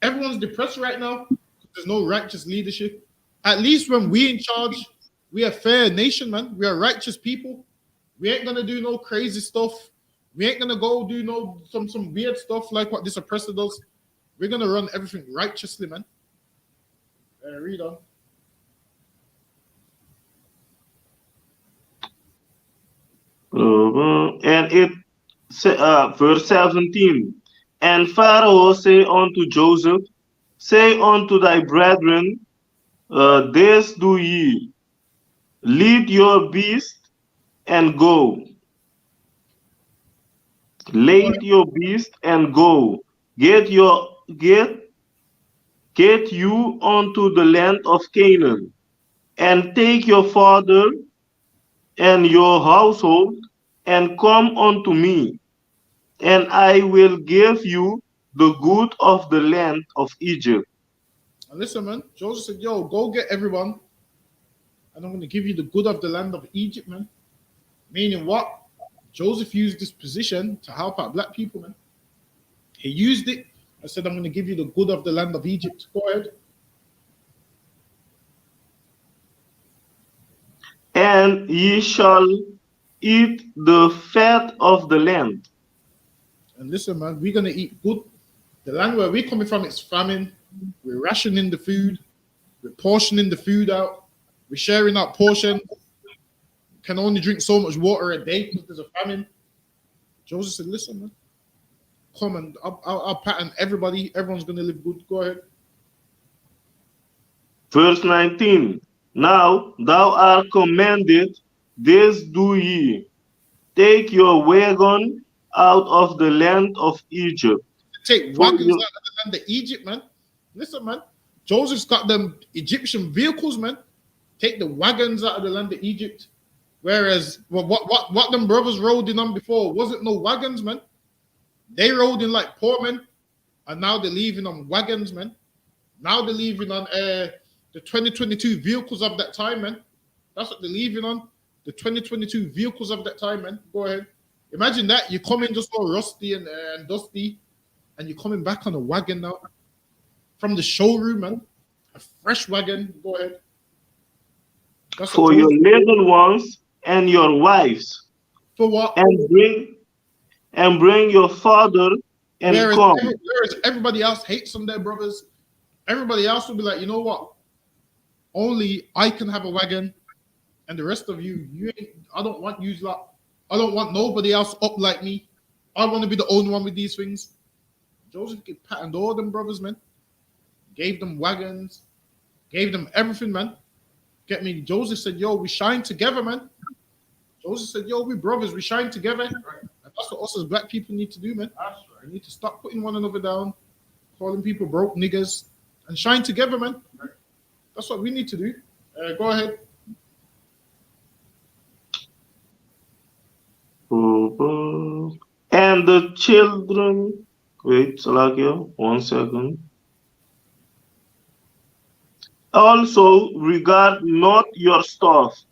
Everyone's depressed right now. There's no righteous leadership. At least when we in charge, we are fair nation, man. We are righteous people. We ain't gonna do no crazy stuff. We ain't gonna go do no some weird stuff like what this oppressor does. We're gonna run everything righteously, man. Read on. And it verse 17. And Pharaoh say unto Joseph, say unto thy brethren, this do ye, lead your beast and go. Lead your beast and go. Get you unto the land of Canaan, and take your father and your household, and come unto me, and I will give you the good of the land of Egypt. And listen, man, Joseph said, yo, go get everyone, and I'm going to give you the good of the land of Egypt, man. Meaning what? Joseph used this position to help out black people, man. He used it and said, I'm going to give you the good of the land of Egypt. Go ahead. And ye shall eat the fat of the land. And listen, man, we're going to eat good. The land where we're coming from, it's famine. We're rationing the food. We're portioning the food out. We're sharing out portions. Can only drink so much water a day because there's a famine. Joseph said, listen, man, come and I'll pattern everybody. Everyone's going to live good. Go ahead. Verse 19. Now thou art commanded, this do ye. Take your wagon out of the land of Egypt. Take wagons out of the land of Egypt, man. Listen, man. Joseph's got them Egyptian vehicles, man. Take the wagons out of the land of Egypt. Whereas what them brothers rode in on before wasn't no wagons, man. They rode in like poor men, and now they're leaving on wagons, man. Now they're leaving on the 2022 vehicles of that time, man. That's what they're leaving on. The 2022 vehicles of that time, man. Go ahead. Imagine that. You come in just all rusty and dusty, and you're coming back on a wagon now. From the showroom, man. A fresh wagon. Go ahead. That's for your little ones and your wives. For what? And bring your father and come. Whereas everybody else hates on their brothers. Everybody else will be like, you know what? Only I can have a wagon, and the rest of you ain't. I don't want you lot. I don't want nobody else up like me. I want to be the only one with these things. Joseph patterned all them brothers, man. Gave them wagons, gave them everything, man. Get me? Joseph said, yo, we shine together, man. Joseph said, yo, we brothers, we shine together. Right. And that's what us as black people need to do, man. That's right. We need to stop putting one another down, calling people broke niggas, and shine together, man. Right. That's what we need to do. Go ahead. And the children, wait, Salakia, 1 second. Also regard not your stuff,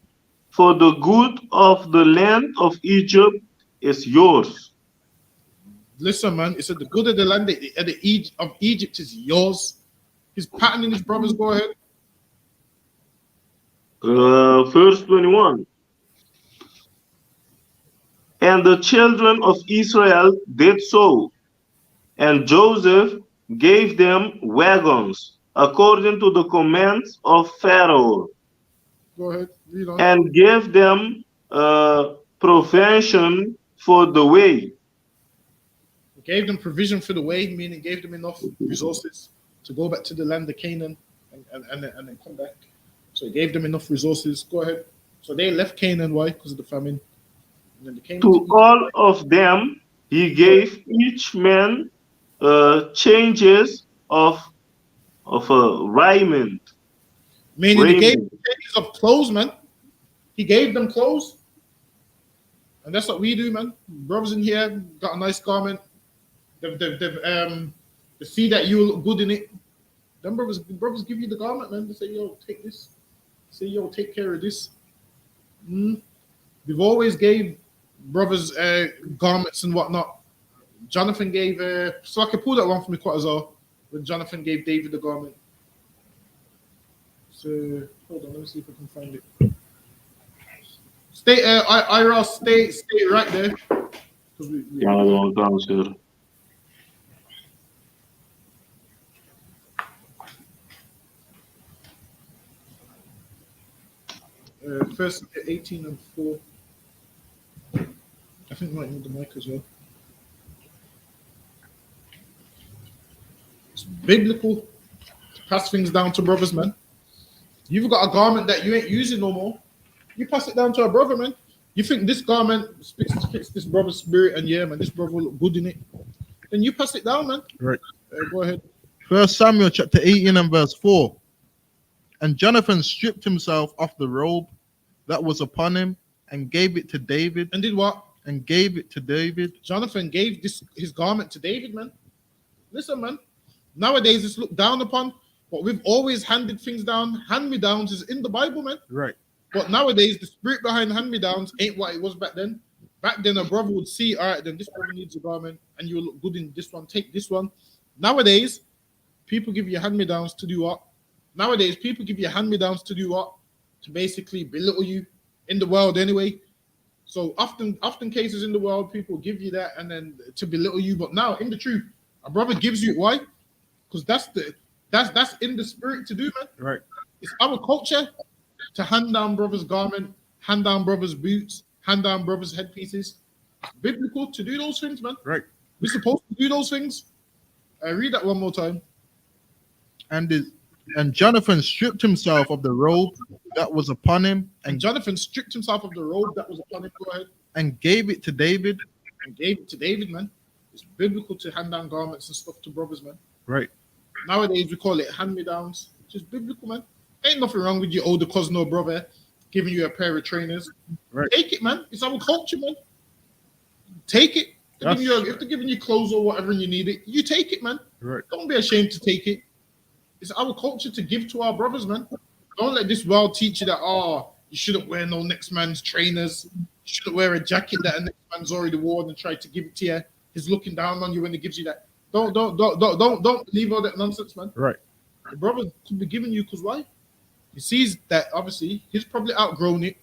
for the good of the land of Egypt is yours. Listen, man, it said the good of the land of Egypt is yours. He's patterning his brothers. Go ahead. Verse 21. And the children of Israel did so, and Joseph gave them wagons according to the commands of Pharaoh. Go ahead. Read on. and gave them provision for the way. He gave them provision for the way, meaning gave them enough resources to go back to the land of Canaan and then come back. So he gave them enough resources. Go ahead. So they left Canaan. Why? Because of the famine. And then they came To to Egypt. all of them he gave each man changes of a raiment. Meaning he gave them changes of clothes, man. He gave them clothes. And that's what we do, man. Brothers in here got a nice garment. They see that you look good in it. Them brothers give you the garment, man. They say, yo, take this. Say, yo, take care of this. We've always gave brothers garments and whatnot. Jonathan gave, so I can pull that one for me quite as well. When Jonathan gave David the garment. So hold on, let me see if I can find it. Stay, Ira, stay right there. Ja, gewoon downstairs. First 18 and 4. I think I might need the mic as well. It's biblical to pass things down to brothers, man. You've got a garment that you ain't using no more. You pass it down to a brother, man. You think this garment fits this brother's spirit, and yeah, man, this brother will look good in it. Then you pass it down, man. Right. Go ahead. 1 Samuel chapter 18 and verse 4. And Jonathan stripped himself of the robe that was upon him and gave it to David. And did what? And gave it to David. Jonathan gave his garment to David, man. Listen, man. Nowadays it's looked down upon, but we've always handed things down. Hand-me-downs is in the Bible, man. Right. But nowadays the spirit behind hand-me-downs ain't what it was back then. Back then a brother would see, all right, then this brother needs a garment and you look good in this one, take this one. Nowadays, people give you hand-me-downs to do what? Nowadays, people give you hand-me-downs to do what? To basically belittle you in the world anyway. So often cases in the world, people give you that and then to belittle you. But now, in the truth, a brother gives you why? Because that's in the spirit to do, man. Right. It's our culture to hand down brothers' garment, hand down brothers' boots, hand down brothers' headpieces. It's biblical to do those things, man. Right. We're supposed to do those things. Read that one more time. And Jonathan stripped himself of the robe that was upon him, and Jonathan stripped himself of the robe that was upon him. Go ahead. And gave it to David. And gave it to David, man. It's biblical to hand down garments and stuff to brothers, man. Right. Nowadays we call it hand-me-downs. Just biblical, man. Ain't nothing wrong with your older cousin or brother giving you a pair of trainers. Right. Take it, man. It's our culture, man. Take it. If they're giving you clothes or whatever and you need it, you take it, man. Right. Don't be ashamed to take it. It's our culture to give to our brothers, man. Don't let this world teach you that, you shouldn't wear no next man's trainers. You shouldn't wear a jacket that a next man's already worn and try to give it to you. He's looking down on you when he gives you that. Don't believe all that nonsense, man. Right. The brother could be giving you because why? He sees that obviously he's probably outgrown it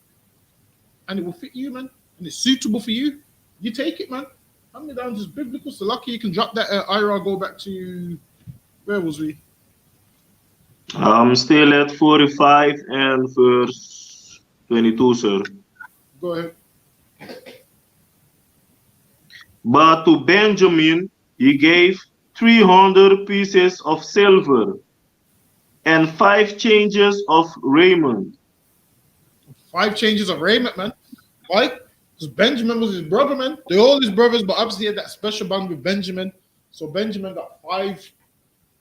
and it will fit you, man. And it's suitable for you. You take it, man. Hand-me-downs is biblical. So lucky you can drop that Ira, go back to, where was we? I'm still at 45 and verse 22, sir. Go ahead. But to Benjamin he gave 300 pieces of silver and 5 changes of raiment. 5 changes of raiment, man. Why? Because Benjamin was his brother, man. They're all his brothers, but obviously he had that special bond with Benjamin. So Benjamin got 5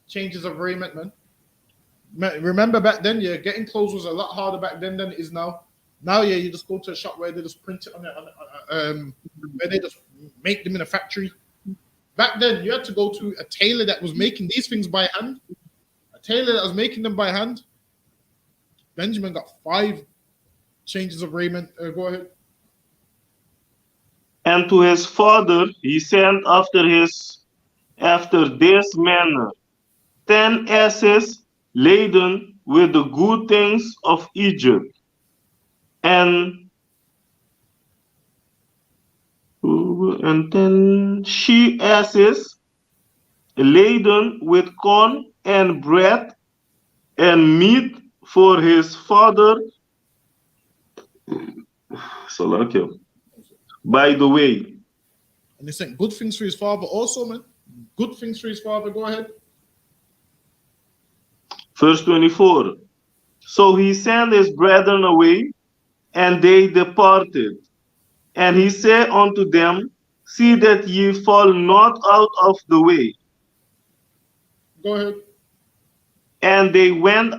changes of raiment, man. Remember back then, getting clothes was a lot harder back then than it is now. Now, you just go to a shop where they just print it where they just make them in a factory. Back then, you had to go to a tailor that was making these things by hand. A tailor that was making them by hand. Benjamin got 5 changes of raiment. Go ahead. And to his father he sent after this manner 10 asses laden with the good things of Egypt, and 10 she-asses laden with corn and bread and meat for his father So like him. By the way, And he sent good things for his father also, man. Good things for his father. Go ahead. verse 24. So he sent his brethren away, and they departed. And he said unto them, see that ye fall not out of the way. Go ahead. And they went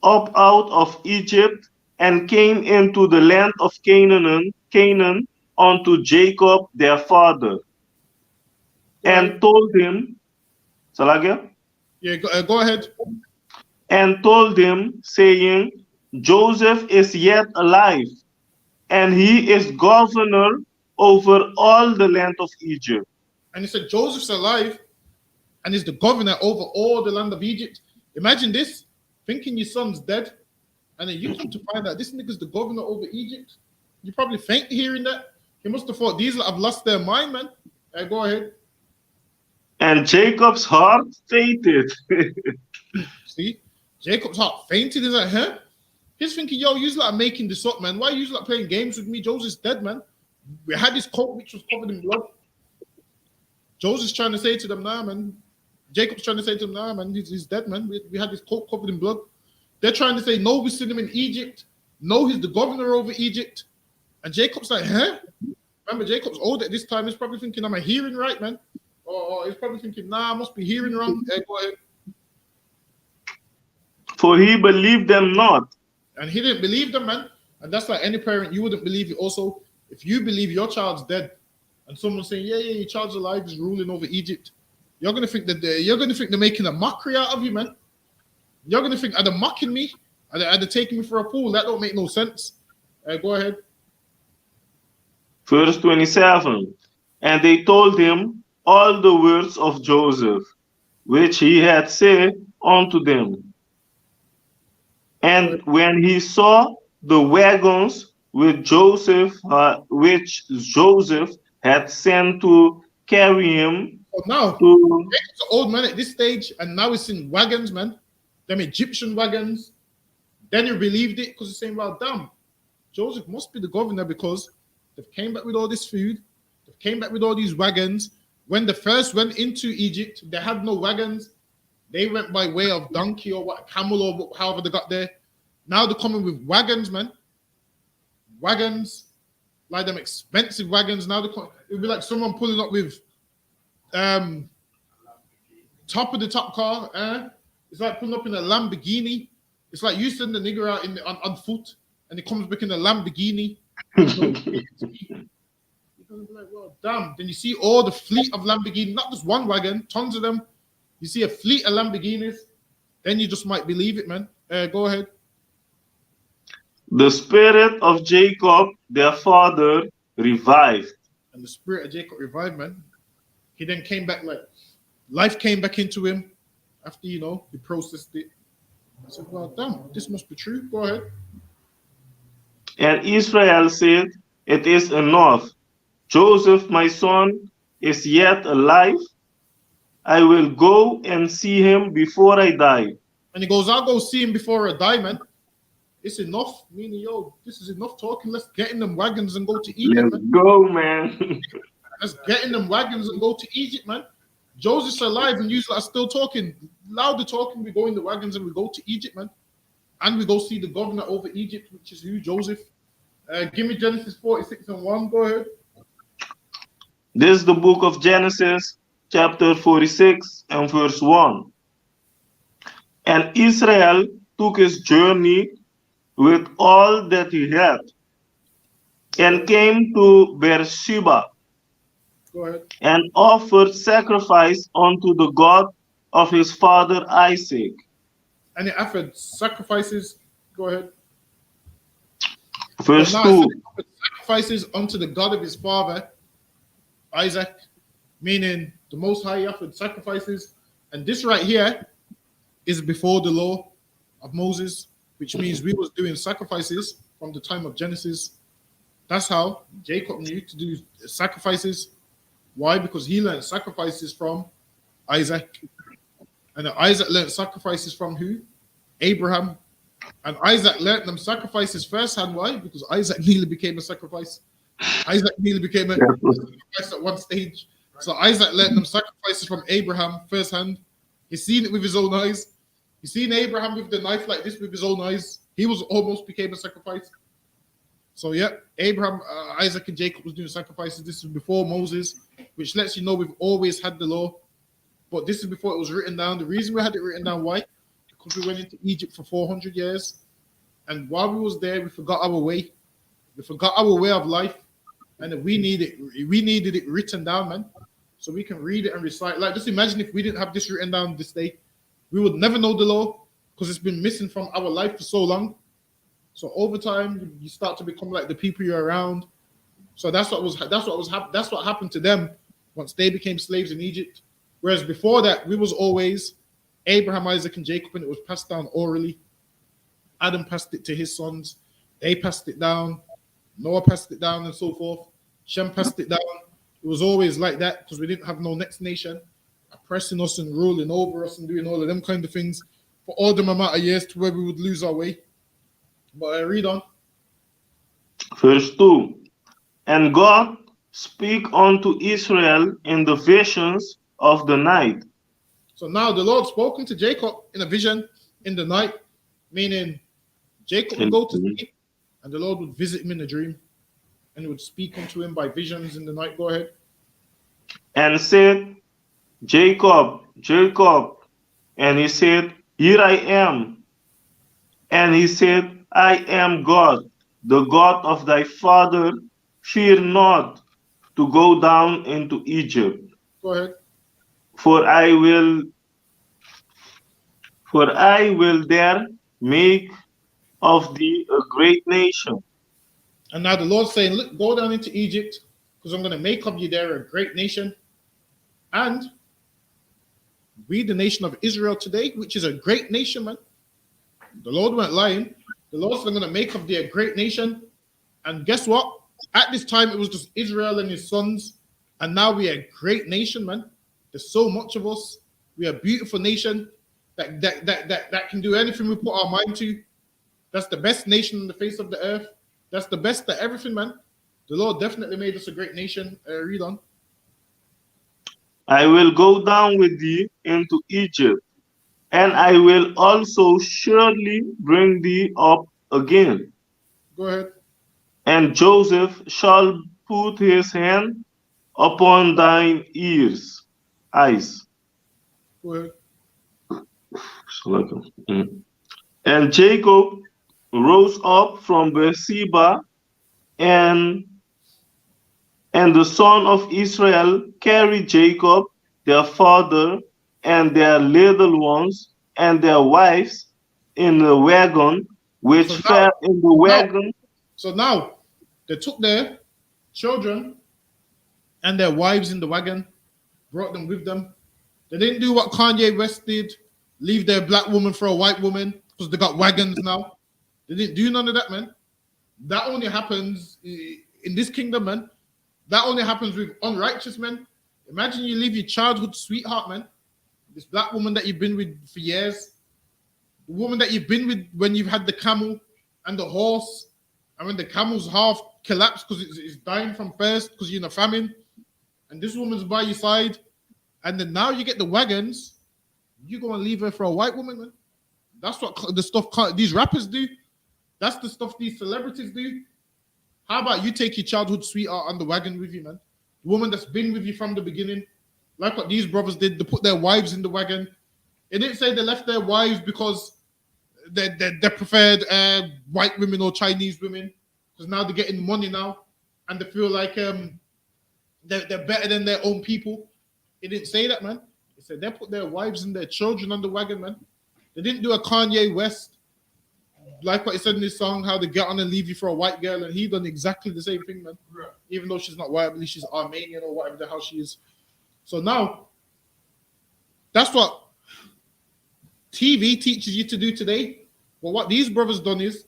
up out of Egypt, and came into the land of Canaan unto Jacob their father, Go ahead. and told him, Salagia, Yeah, go ahead. and told him, saying, Joseph is yet alive, and he is governor over all the land of Egypt. And he said, Joseph's alive and is the governor over all the land of Egypt. Imagine this, thinking your son's dead, and then you come to find out this nigga's the governor over Egypt. You probably faint hearing that. He must have thought these have lost their mind, man. Go ahead. And Jacob's heart fainted. See, Jacob's heart fainted. He's like, huh? He's thinking, yo, you're like making this up, man. Why are you like playing games with me? Joseph's dead, man. We had this coat which was covered in blood. Joseph's trying to say to them, nah, man. Jacob's trying to say to them, nah, man, he's dead, man. We had this coat covered in blood. They're trying to say, no, we seen him in Egypt. No, he's the governor over Egypt. And Jacob's like, huh? Remember, Jacob's old at this time. He's probably thinking, am I hearing right, man? Or he's probably thinking, nah, I must be hearing wrong. Go ahead. For he believed them not. And he didn't believe them, man. And that's like any parent, you wouldn't believe it also. If you believe your child's dead and someone's saying, yeah, your child's alive, is ruling over Egypt, you're gonna think that they're making a mockery out of you, man. You're gonna think, are they mocking me? Are they taking me for a fool? That don't make no sense. Go ahead. Verse 27. And they told him all the words of Joseph, which he had said unto them. And when he saw the wagons which Joseph had sent to carry him Now, to Jacob's an old man at this stage, and now he's in wagons, man. Them Egyptian wagons. Then he believed it because he's saying, well, damn, Joseph must be the governor because they've came back with all this food. They came back with all these wagons. When they first went into Egypt, they had no wagons. They went by way of donkey or what, camel or however they got there. Now they're coming with wagons, man. Wagons, like them expensive wagons. Now it'll be like someone pulling up with top of the top car. It's like pulling up in a Lamborghini. It's like you send the nigger out on foot and he comes back in a Lamborghini. You're gonna be like, well, damn. Then you see all the fleet of Lamborghini, not just one wagon, tons of them. You see a fleet of Lamborghinis, then you just might believe it, man. Go ahead. the spirit of Jacob, their father, revived. And the spirit of Jacob revived, man. He then came back, like life came back into him after, he processed it. I said, well, damn, this must be true. Go ahead. And Israel said, it is enough. Joseph, my son, is yet alive. I will go and see him before I die. And he goes, I'll go see him before I die, man. It's enough. Meaning, yo, this is enough talking. Let's get in them wagons and go to Egypt, Let's man. go, man. Let's get in them wagons and go to Egypt, man. Joseph's alive and you are still talking. Louder talking. We go in the wagons and we go to Egypt, man. And we go see the governor over Egypt, which is who? Joseph. Give me Genesis 46:1. Go ahead. This is the book of Genesis, chapter 46 and verse 1. And Israel took his journey with all that he had and came to Beersheba Go ahead. and offered sacrifice unto the God of his father Isaac. And he offered sacrifices. Go ahead. Verse Now, 2. he offered sacrifices unto the God of his father Isaac, meaning the Most High offered sacrifices. And this right here is before the law of Moses, which means we was doing sacrifices from the time of Genesis. That's how Jacob knew to do sacrifices. Why? Because he learned sacrifices from Isaac. And Isaac learned sacrifices from who? Abraham. And Isaac let them sacrifice his first hand. Why? Because Isaac nearly became a sacrifice. Isaac nearly became a sacrifice at one stage. So Isaac let them sacrifices from Abraham first hand. He's seen it with his own eyes. He's seen Abraham with the knife like this with his own eyes. He was almost became a sacrifice. So yeah, Abraham, Isaac, and Jacob was doing sacrifices. This was before Moses, which lets you know we've always had the law. But this is before it was written down. The reason we had it written down, why? Because we went into Egypt for 400 years. And while we was there, we forgot our way. We forgot our way of life. And we needed it written down, man. So we can read it and recite. Like, just imagine if we didn't have this written down this day. We would never know the law because it's been missing from our life for so long. So over time, you start to become like the people you're around. So that's what happened to them once they became slaves in Egypt. Whereas before that, we was always Abraham, Isaac, and Jacob, and it was passed down orally. Adam passed it to his sons. They passed it down. Noah passed it down, and so forth. Shem passed it down. It was always like that because we didn't have no next nation oppressing us and ruling over us and doing all of them kind of things for all them amount of years to where we would lose our way. But I read on. Verse 2. And God speak unto Israel in the visions of the night. So now the Lord spoken to Jacob in a vision in the night, meaning Jacob would go to sleep and the Lord would visit him in a dream and he would speak unto him by visions in the night. Go ahead. And said, Jacob, Jacob. And he said, Here I am. And he said, I am God, the God of thy father. Fear not to go down into Egypt. Go ahead. For I will there make of thee a great nation. And now the Lord's saying, look, go down into Egypt because I'm going to make of you there a great nation. And we, the nation of Israel today, which is a great nation, man. The Lord weren't lying. The Lord's going to make of thee a great nation. And guess what? At this time, it was just Israel and his sons. And now we are a great nation, man. There's so much of us. We are a beautiful nation that can do anything we put our mind to. That's the best nation on the face of the earth. That's the best at everything, man. The Lord definitely made us a great nation. Read on. I will go down with thee into Egypt, and I will also surely bring thee up again. Go ahead. And Joseph shall put his hand upon thine eyes. Go ahead. And Jacob rose up from Beersheba, and the son of Israel carried Jacob, their father, and their little ones, and their wives in the wagon, which fell in the wagon. So now they took their children and their wives in the wagon, brought them with them. They didn't do what Kanye West did, leave their black woman for a white woman because they got wagons now. They didn't do none of that, man. That only happens in this kingdom, man. That only happens with unrighteous men. Imagine you leave your childhood sweetheart, man. This black woman that you've been with for years. The woman that you've been with when you've had the camel and the horse. And when the camel's half collapsed because it's dying from thirst because you're in a famine. And this woman's by your side. And then now you get the wagons. You're going to leave her for a white woman, man. That's what the stuff these rappers do. That's the stuff these celebrities do. How about you take your childhood sweetheart on the wagon with you, man? The woman that's been with you from the beginning. Like what these brothers did. They put their wives in the wagon. It didn't say they left their wives because they preferred white women or Chinese women. Because now they're getting money now. And they feel like they're better than their own people. It didn't say that, man. It said they put their wives and their children on the wagon, man. They didn't do a Kanye West. Like what he said in his song, how they get on and leave you for a white girl, and he done exactly the same thing, man. Yeah. Even though she's not white, I believe she's Armenian or whatever the hell she is. So now, that's what TV teaches you to do today. But what these brothers done is,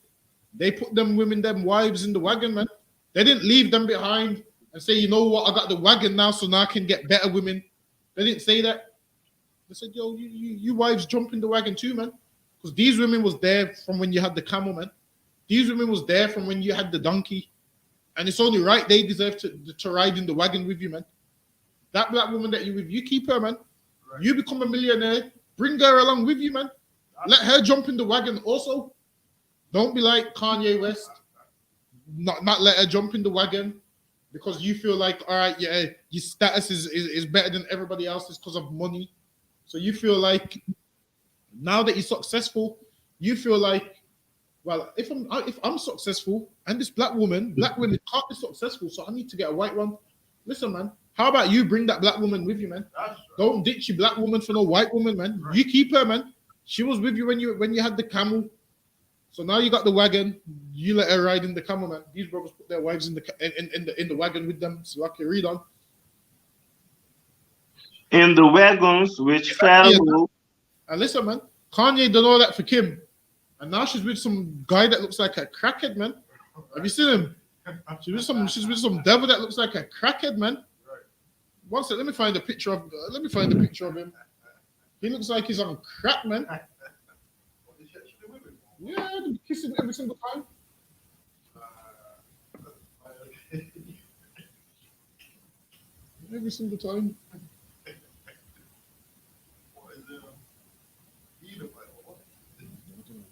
they put them women, them wives in the wagon, man. They didn't leave them behind and say, you know what, I got the wagon now, so now I can get better women. They didn't say that. They said, yo, you wives jump in the wagon too, man. Because these women was there from when you had the camel, man. These women was there from when you had the donkey. And it's only right they deserve to ride in the wagon with you, man. That black woman that you with, you keep her, man. Right. You become a millionaire, bring her along with you, man. Let her jump in the wagon also. Don't be like Kanye West. Not let her jump in the wagon because you feel like, all right, yeah, your status is better than everybody else's because of money. So you feel like now that you're successful, you feel like, well, if I'm successful and this black women can't be successful, so I need to get a white one. Listen, man, how about you bring that black woman with you, man? Right. Don't ditch your black woman for no white woman, man. Right. You keep her, man. She was with you when you had the camel. So now you got the wagon. You let her ride in the camel, man. These brothers put their wives in the wagon with them. So I can read on. In the wagons which Pharaoh. And listen, man, Kanye done all that for Kim. And now she's with some guy that looks like a crackhead, man. Have you seen him? She's with some devil that looks like a crackhead, man. One second, let me find a picture of him. He looks like he's on crack, man. Yeah, they kiss him every single time. Every single time.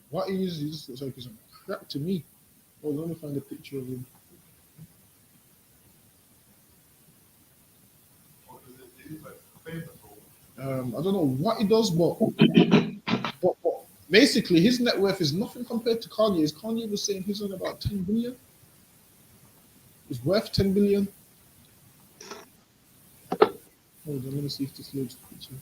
What he is, he just looks like he's on crack to me. Oh, let me find a picture of him. I don't know what he does, but basically his net worth is nothing compared to Kanye's. Kanye was saying he's on about 10 billion. He's worth 10 billion. Hold on, let me see if this loads the picture.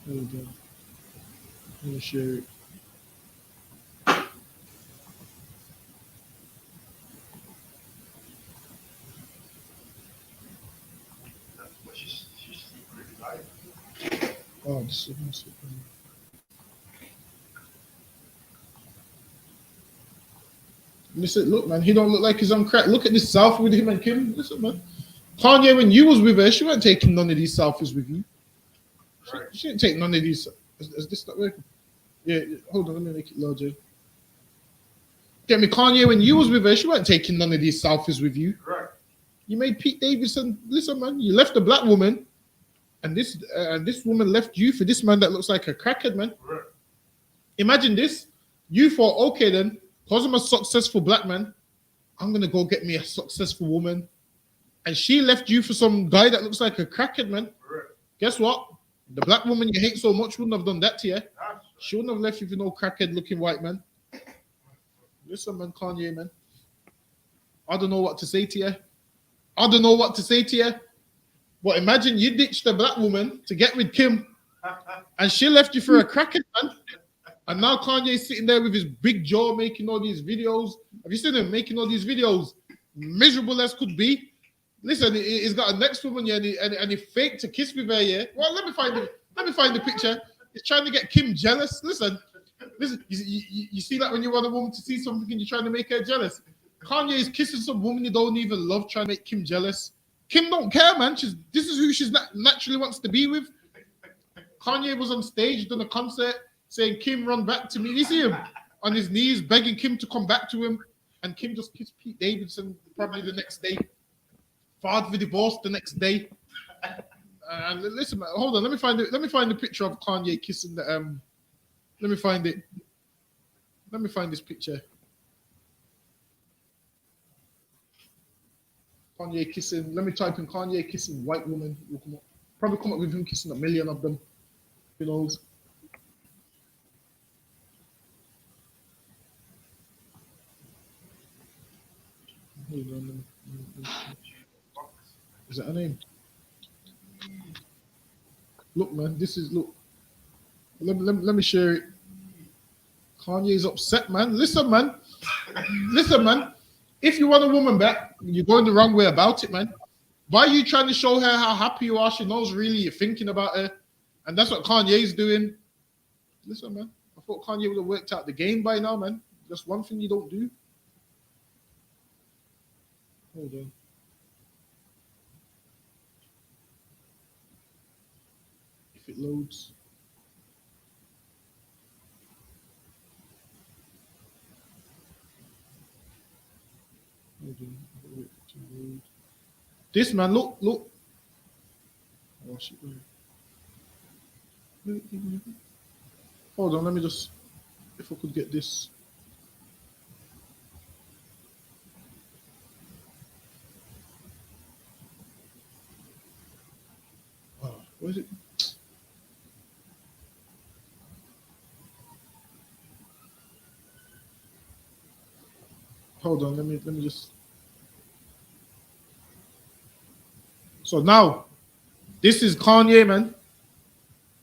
Hold on. Let me share it. Oh, this is my secret. Listen, look, man, he don't look like he's on crack. Look at this selfie with him and Kim. Listen, man. Kanye, when you was with her, she wasn't taking none of these selfies with you. She didn't take none of these. Is this not working? Yeah, hold on, let me make it larger. Get me, Kanye, when you was with her, she wasn't taking none of these selfies with you. Right. You made Pete Davidson. Listen, man, you left a black woman, and this woman left you for this man that looks like a crackhead, man. Right. Imagine this. You thought, okay, then, because I'm a successful black man, I'm gonna go get me a successful woman, and she left you for some guy that looks like a crackhead, man. Right. Guess what? The black woman you hate so much wouldn't have done that to you. She wouldn't have left you for no crackhead-looking white man. Listen, man, Kanye, man. I don't know what to say to you. But imagine you ditched a black woman to get with Kim, and she left you for a crackhead, man. And now Kanye's sitting there with his big jaw making all these videos. Have you seen him making all these videos? Miserable as could be. Listen, he's got a next woman here, and he faked to kiss with her, yeah. Well, let me find the picture. He's trying to get Kim jealous. Listen. You see that when you want a woman to see something and you're trying to make her jealous. Kanye is kissing some woman he don't even love, trying to make Kim jealous. Kim don't care, man. This is who she's naturally wants to be with. Kanye was on stage, done a concert, saying, Kim, run back to me. You see him on his knees, begging Kim to come back to him. And Kim just kissed Pete Davidson probably the next day. Filed for divorce the next day. And listen, man, hold on. Let me find the picture of Kanye kissing the Let me find it. Let me find this picture. Kanye kissing. Let me type in Kanye kissing white woman. Probably come up with him kissing a million of them. Who knows? Is that her name? Look, man. Look. Let me share it. Kanye's upset, man. Listen, man. If you want a woman back, you're going the wrong way about it, man. Why are you trying to show her how happy you are? She knows really you're thinking about her. And that's what Kanye's doing. Listen, man. I thought Kanye would have worked out the game by now, man. That's one thing you don't do. Hold on. it loads. This man, look. Oh, shit. Hold on, let me just, if I could get this. Oh, where is it? Hold on, let me just. So now, this is Kanye, man.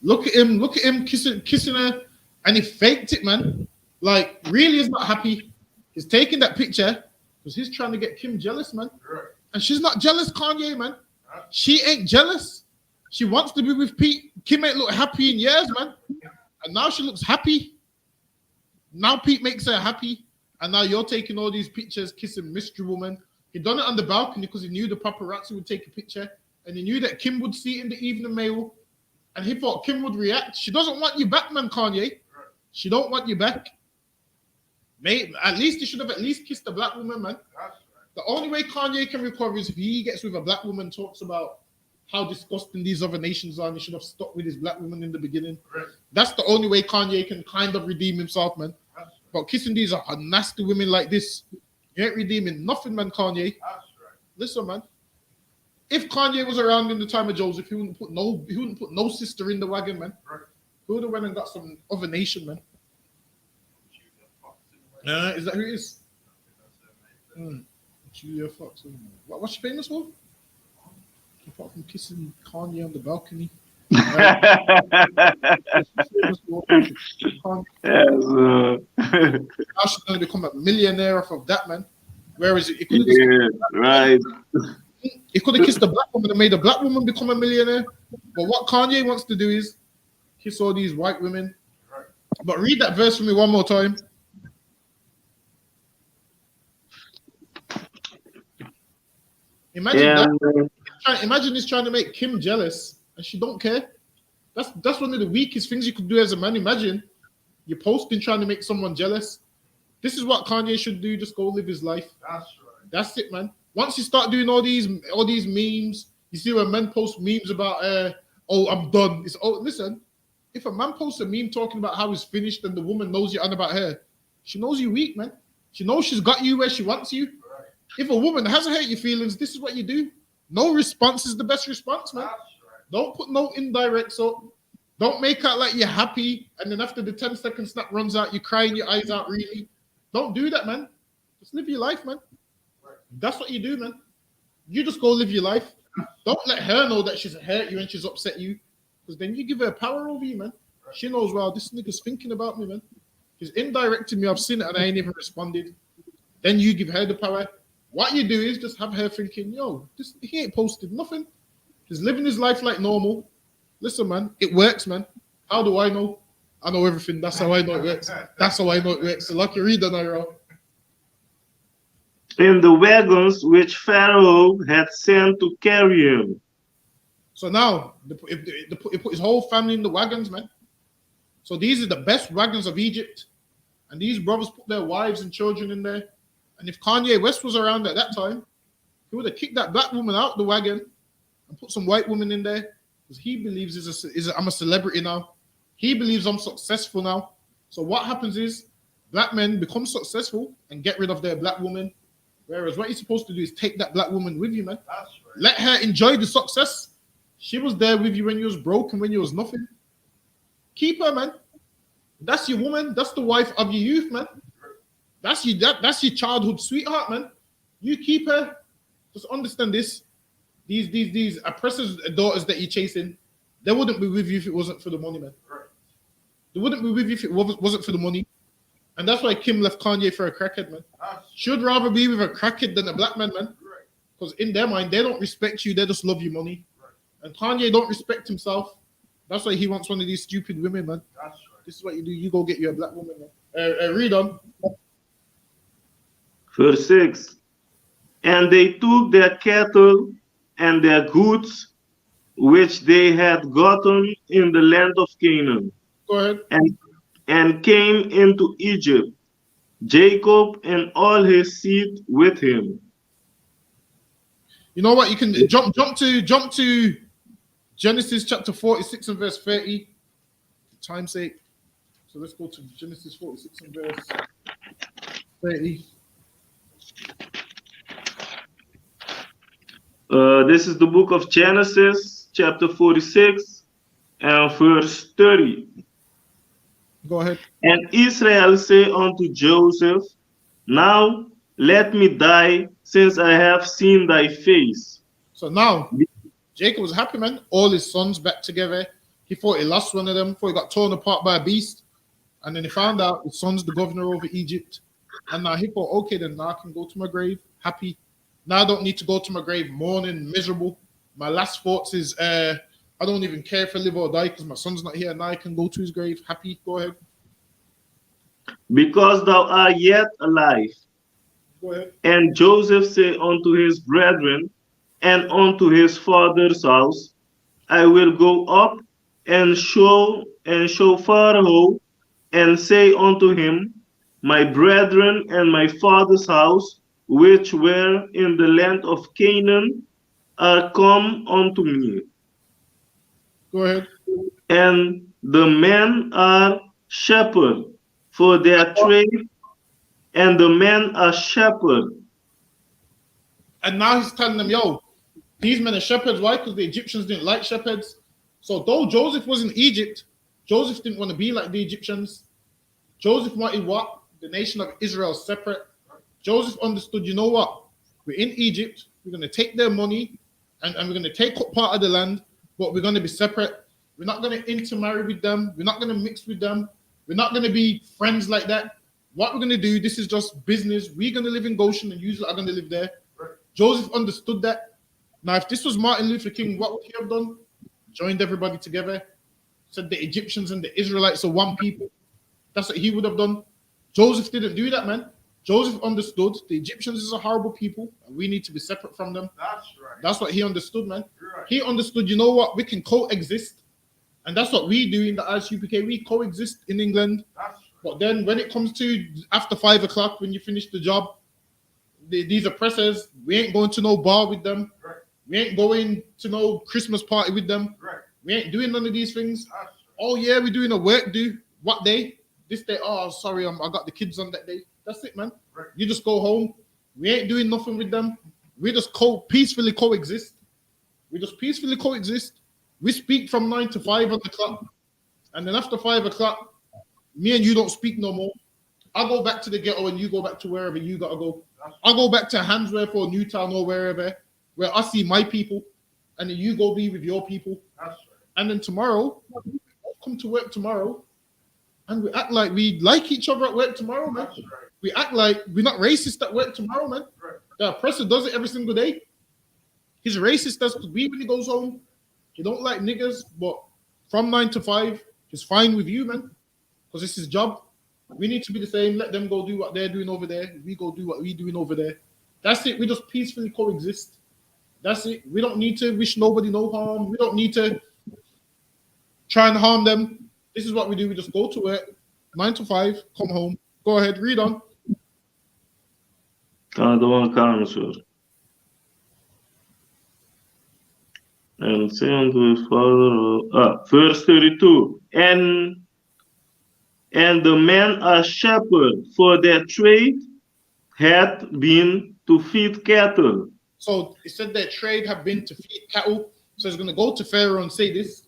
Look at him kissing her, and he faked it, man. Like, really is not happy. He's taking that picture because he's trying to get Kim jealous, man. And she's not jealous, Kanye, man. She ain't jealous. She wants to be with Pete. Kim ain't look happy in years, man. And now she looks happy. Now Pete makes her happy. And now you're taking all these pictures kissing Mystery Woman. He done it on the balcony because he knew the paparazzi would take a picture. And he knew that Kim would see it in the evening mail. And he thought Kim would react. She doesn't want you back, man, Kanye. She don't want you back. Mate, at least he should have at least kissed a black woman, man. The only way Kanye can recover is if he gets with a black woman, talks about how disgusting these other nations are, and he should have stuck with his black woman in the beginning. That's the only way Kanye can kind of redeem himself, man. But kissing these are nasty women like this, you ain't redeeming nothing, man, Kanye. Listen, man. If Kanye was around in the time of Joseph, he wouldn't put no sister in the wagon, man. He would have went and got some other nation, man. Is that who it is? Julia Fox. What's she famous for? Apart from kissing Kanye on the balcony. Now she's going to become a millionaire off of that, man. Whereas it could have kissed a black woman and made a black woman become a millionaire. But what Kanye wants to do is kiss all these white women. But read that verse for me one more time. Imagine he's trying to make Kim jealous and she don't care. That's one of the weakest things you could do as a man. Imagine you're posting trying to make someone jealous. This is what Kanye should do. Just go live his life. That's right. That's it, man. Once you start doing all these memes, you see when men post memes about I'm done. Listen, if a man posts a meme talking about how he's finished and the woman knows you're on about her, she knows you're weak, man. She knows she's got you where she wants you. Right. If a woman hasn't hurt your feelings, this is what you do. No response is the best response, man. Right. Don't put no indirects up. Don't make out like you're happy, and then after the 10-second snap runs out, you're crying your eyes out, really. Don't do that, man. Just live your life, man. Right. That's what you do, man. You just go live your life. Don't let her know that she's hurt you and she's upset you, because then you give her power over you, man. Right. She knows, well, this nigga's thinking about me, man. He's indirecting me. I've seen it and I ain't even responded. Then you give her the power. What you do is just have her thinking, yo, he ain't posted nothing. He's living his life like normal. Listen, man, it works, man. How do I know? I know everything. That's how I know it works. That's how I know it works. So like you read that, Naira. In the wagons which Pharaoh had sent to carry him. So now, he put his whole family in the wagons, man. So these are the best wagons of Egypt. And these brothers put their wives and children in there. And if Kanye West was around at that time, he would have kicked that black woman out the wagon and put some white woman in there. Because he believes I'm a celebrity now. He believes I'm successful now. So what happens is black men become successful and get rid of their black woman. Whereas what you're supposed to do is take that black woman with you, man. That's right. Let her enjoy the success. She was there with you when you was broke and when you was nothing. Keep her, man. That's your woman. That's the wife of your youth, man. That's your childhood sweetheart, man. You keep her. Just understand this. These oppressors' daughters that you're chasing, they wouldn't be with you if it wasn't for the money, man. They wouldn't be with you if it wasn't for the money. And that's why Kim left Kanye for a crackhead, man. Should rather be with a crackhead than a black man, man. Because in their mind, they don't respect you. They just love your money. And Kanye don't respect himself. That's why he wants one of these stupid women, man. This is what you do. You go get you a black woman, man. Read on. Verse 6. And they took their cattle and their goods which they had gotten in the land of Canaan, Go ahead. and came into Egypt, Jacob and all his seed with him. You know what? You can jump to Genesis chapter 46 and verse 30. For time's sake. So let's go to Genesis 46 and verse 30. This is the book of Genesis, chapter 46 and verse 30. Go ahead. And Israel said unto Joseph, Now let me die, since I have seen thy face. So now Jacob was happy, man. All his sons back together. He thought he lost one of them, thought he got torn apart by a beast. And then he found out his son's the governor over Egypt. And now he thought, okay, then now I can go to my grave happy. Now I don't need to go to my grave mourning, miserable. My last thoughts is I don't even care if I live or die because my son's not here. Now I can go to his grave happy. Go ahead. Because thou art yet alive. Go ahead. And Joseph said unto his brethren and unto his father's house, I will go up and show Pharaoh, and say unto him, My brethren and my father's house, which were in the land of Canaan, are come unto me. Go ahead. And the men are shepherds for their trade, and the men are shepherds. And now he's telling them, yo, these men are shepherds. Why? Because the Egyptians didn't like shepherds. So though Joseph was in Egypt, Joseph didn't want to be like the Egyptians. Joseph wanted what? The nation of Israel separate. Joseph understood, you know what? We're in Egypt. We're going to take their money and we're going to take up part of the land, but we're going to be separate. We're not going to intermarry with them. We're not going to mix with them. We're not going to be friends like that. What we're going to do, this is just business. We're going to live in Goshen and you are going to live there. Joseph understood that. Now, if this was Martin Luther King, what would he have done? Joined everybody together. Said the Egyptians and the Israelites are one people. That's what he would have done. Joseph didn't do that, man. Joseph understood the Egyptians is a horrible people and we need to be separate from them. That's right. That's what he understood, man. Right. He understood, you know what? We can coexist. And that's what we do in the I.S.U.P.K. We coexist in England. That's right. But then when it comes to after 5 o'clock, when you finish the job, these oppressors, we ain't going to no bar with them. Right. We ain't going to no Christmas party with them. Right. We ain't doing none of these things. That's right. Oh, yeah, we're doing a work do. What day? This day. Oh, sorry, I got the kids on that day. That's it, man. Right. You just go home. We ain't doing nothing with them. We just peacefully coexist. We just peacefully coexist. We speak from 9 to 5 on the clock. And then after 5 o'clock, me and you don't speak no more. I go back to the ghetto and you go back to wherever you got to go. I go back to Handsworth or Newtown or wherever, where I see my people. And then you go be with your people. That's right. And then tomorrow, I'll come to work tomorrow. And we act like we like each other at work tomorrow, man. That's right. We act like we're not racist at work tomorrow, man. Right. The oppressor does it every single day. He's racist as could be when he goes home. He don't like niggers, but from 9 to 5, he's fine with you, man. Because it's his job. We need to be the same. Let them go do what they're doing over there. We go do what we're doing over there. That's it. We just peacefully coexist. That's it. We don't need to wish nobody no harm. We don't need to try and harm them. This is what we do. We just go to work, 9 to 5, come home. Go ahead, read on. And say unto his father, verse 32, and the men are shepherds, for their trade had been to feed cattle. So it said their trade have been to feed cattle. So he's going to go to Pharaoh and say this,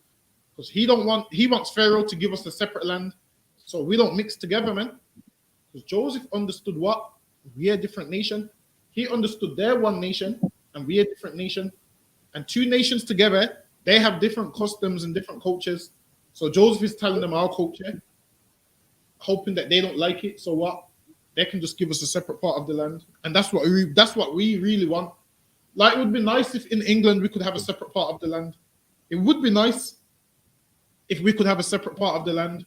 because he wants Pharaoh to give us a separate land, so we don't mix together, man. Because Joseph understood what? We are a different nation. He understood they're one nation and we are a different nation. And two nations together, they have different customs and different cultures. So Joseph is telling them our culture, hoping that they don't like it. So what? They can just give us a separate part of the land. And that's what we really want. Like, it would be nice if in England we could have a separate part of the land. It would be nice if we could have a separate part of the land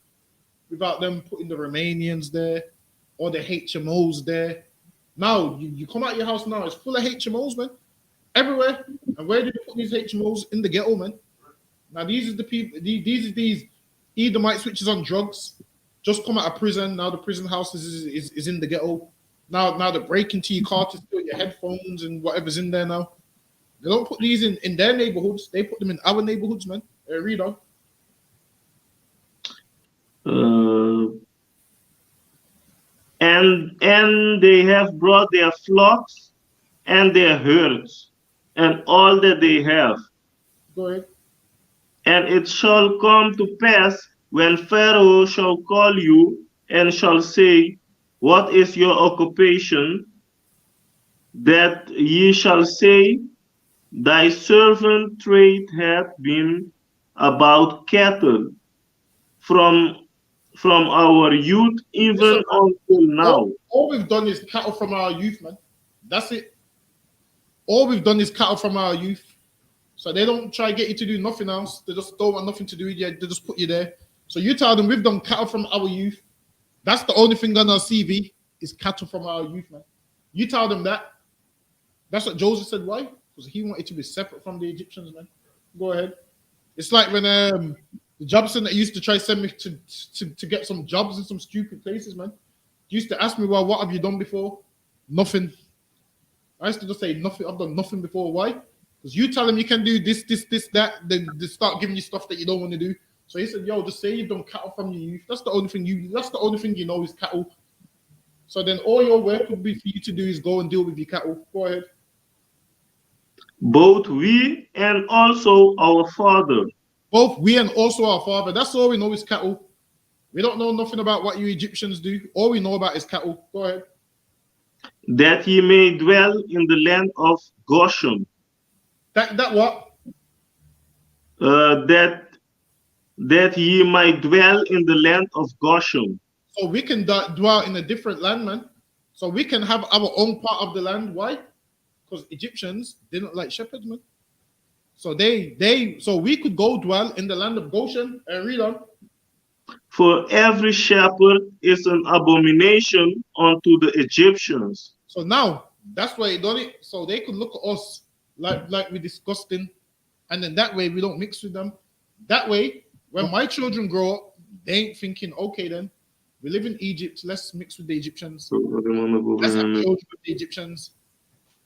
without them putting the Romanians there or the HMOs there. Now, you come out your house now, it's full of HMOs, man. Everywhere. And where do they put these HMOs? In the ghetto, man. Now these are the people. These Edomites which is on drugs, just come out of prison. Now the prison house is in the ghetto. Now they break into your car to steal your headphones and whatever's in there now. They don't put these in their neighborhoods. They put them in our neighborhoods, man. Read on. And they have brought their flocks and their herds and all that they have. Go ahead. And it shall come to pass when Pharaoh shall call you and shall say, what is your occupation? That ye shall say, thy servant trade hath been about cattle from our youth even Listen, until now. All we've done is cattle from our youth, man. That's it. All we've done is cattle from our youth. So they don't try to get you to do nothing else. They just don't want nothing to do with you. They just put you there. So you tell them we've done cattle from our youth. That's the only thing on our CV is cattle from our youth, man. You tell them that. That's what Joseph said. Why? Because he wanted to be separate from the Egyptians, man. Go ahead. It's like when the Jobson that used to try to send me to get some jobs in some stupid places, man. He used to ask me, well, what have you done before? Nothing. I used to just say nothing. I've done nothing before. Why? Because you tell them you can do this, that, then they start giving you stuff that you don't want to do. So he said, yo, just say you've done cattle from your youth. That's the only thing you know is cattle. So then all your work would be for you to do is go and deal with your cattle. Go ahead. Both we and also our father. Both we and also our father. That's all we know is cattle. We don't know nothing about what you Egyptians do. All we know about is cattle. Go ahead. That ye may dwell in the land of Goshen. That what? That ye might dwell in the land of Goshen. So we can dwell in a different land, man. So we can have our own part of the land. Why? Because Egyptians didn't like shepherds, man. So so we could go dwell in the land of Goshen and read on. For every shepherd is an abomination unto the Egyptians. So now that's why he done it. So they could look at us like we're disgusting, and then that way we don't mix with them. That way, when my children grow up, they ain't thinking, okay, then we live in Egypt, let's mix with the Egyptians. Let's have children with the Egyptians.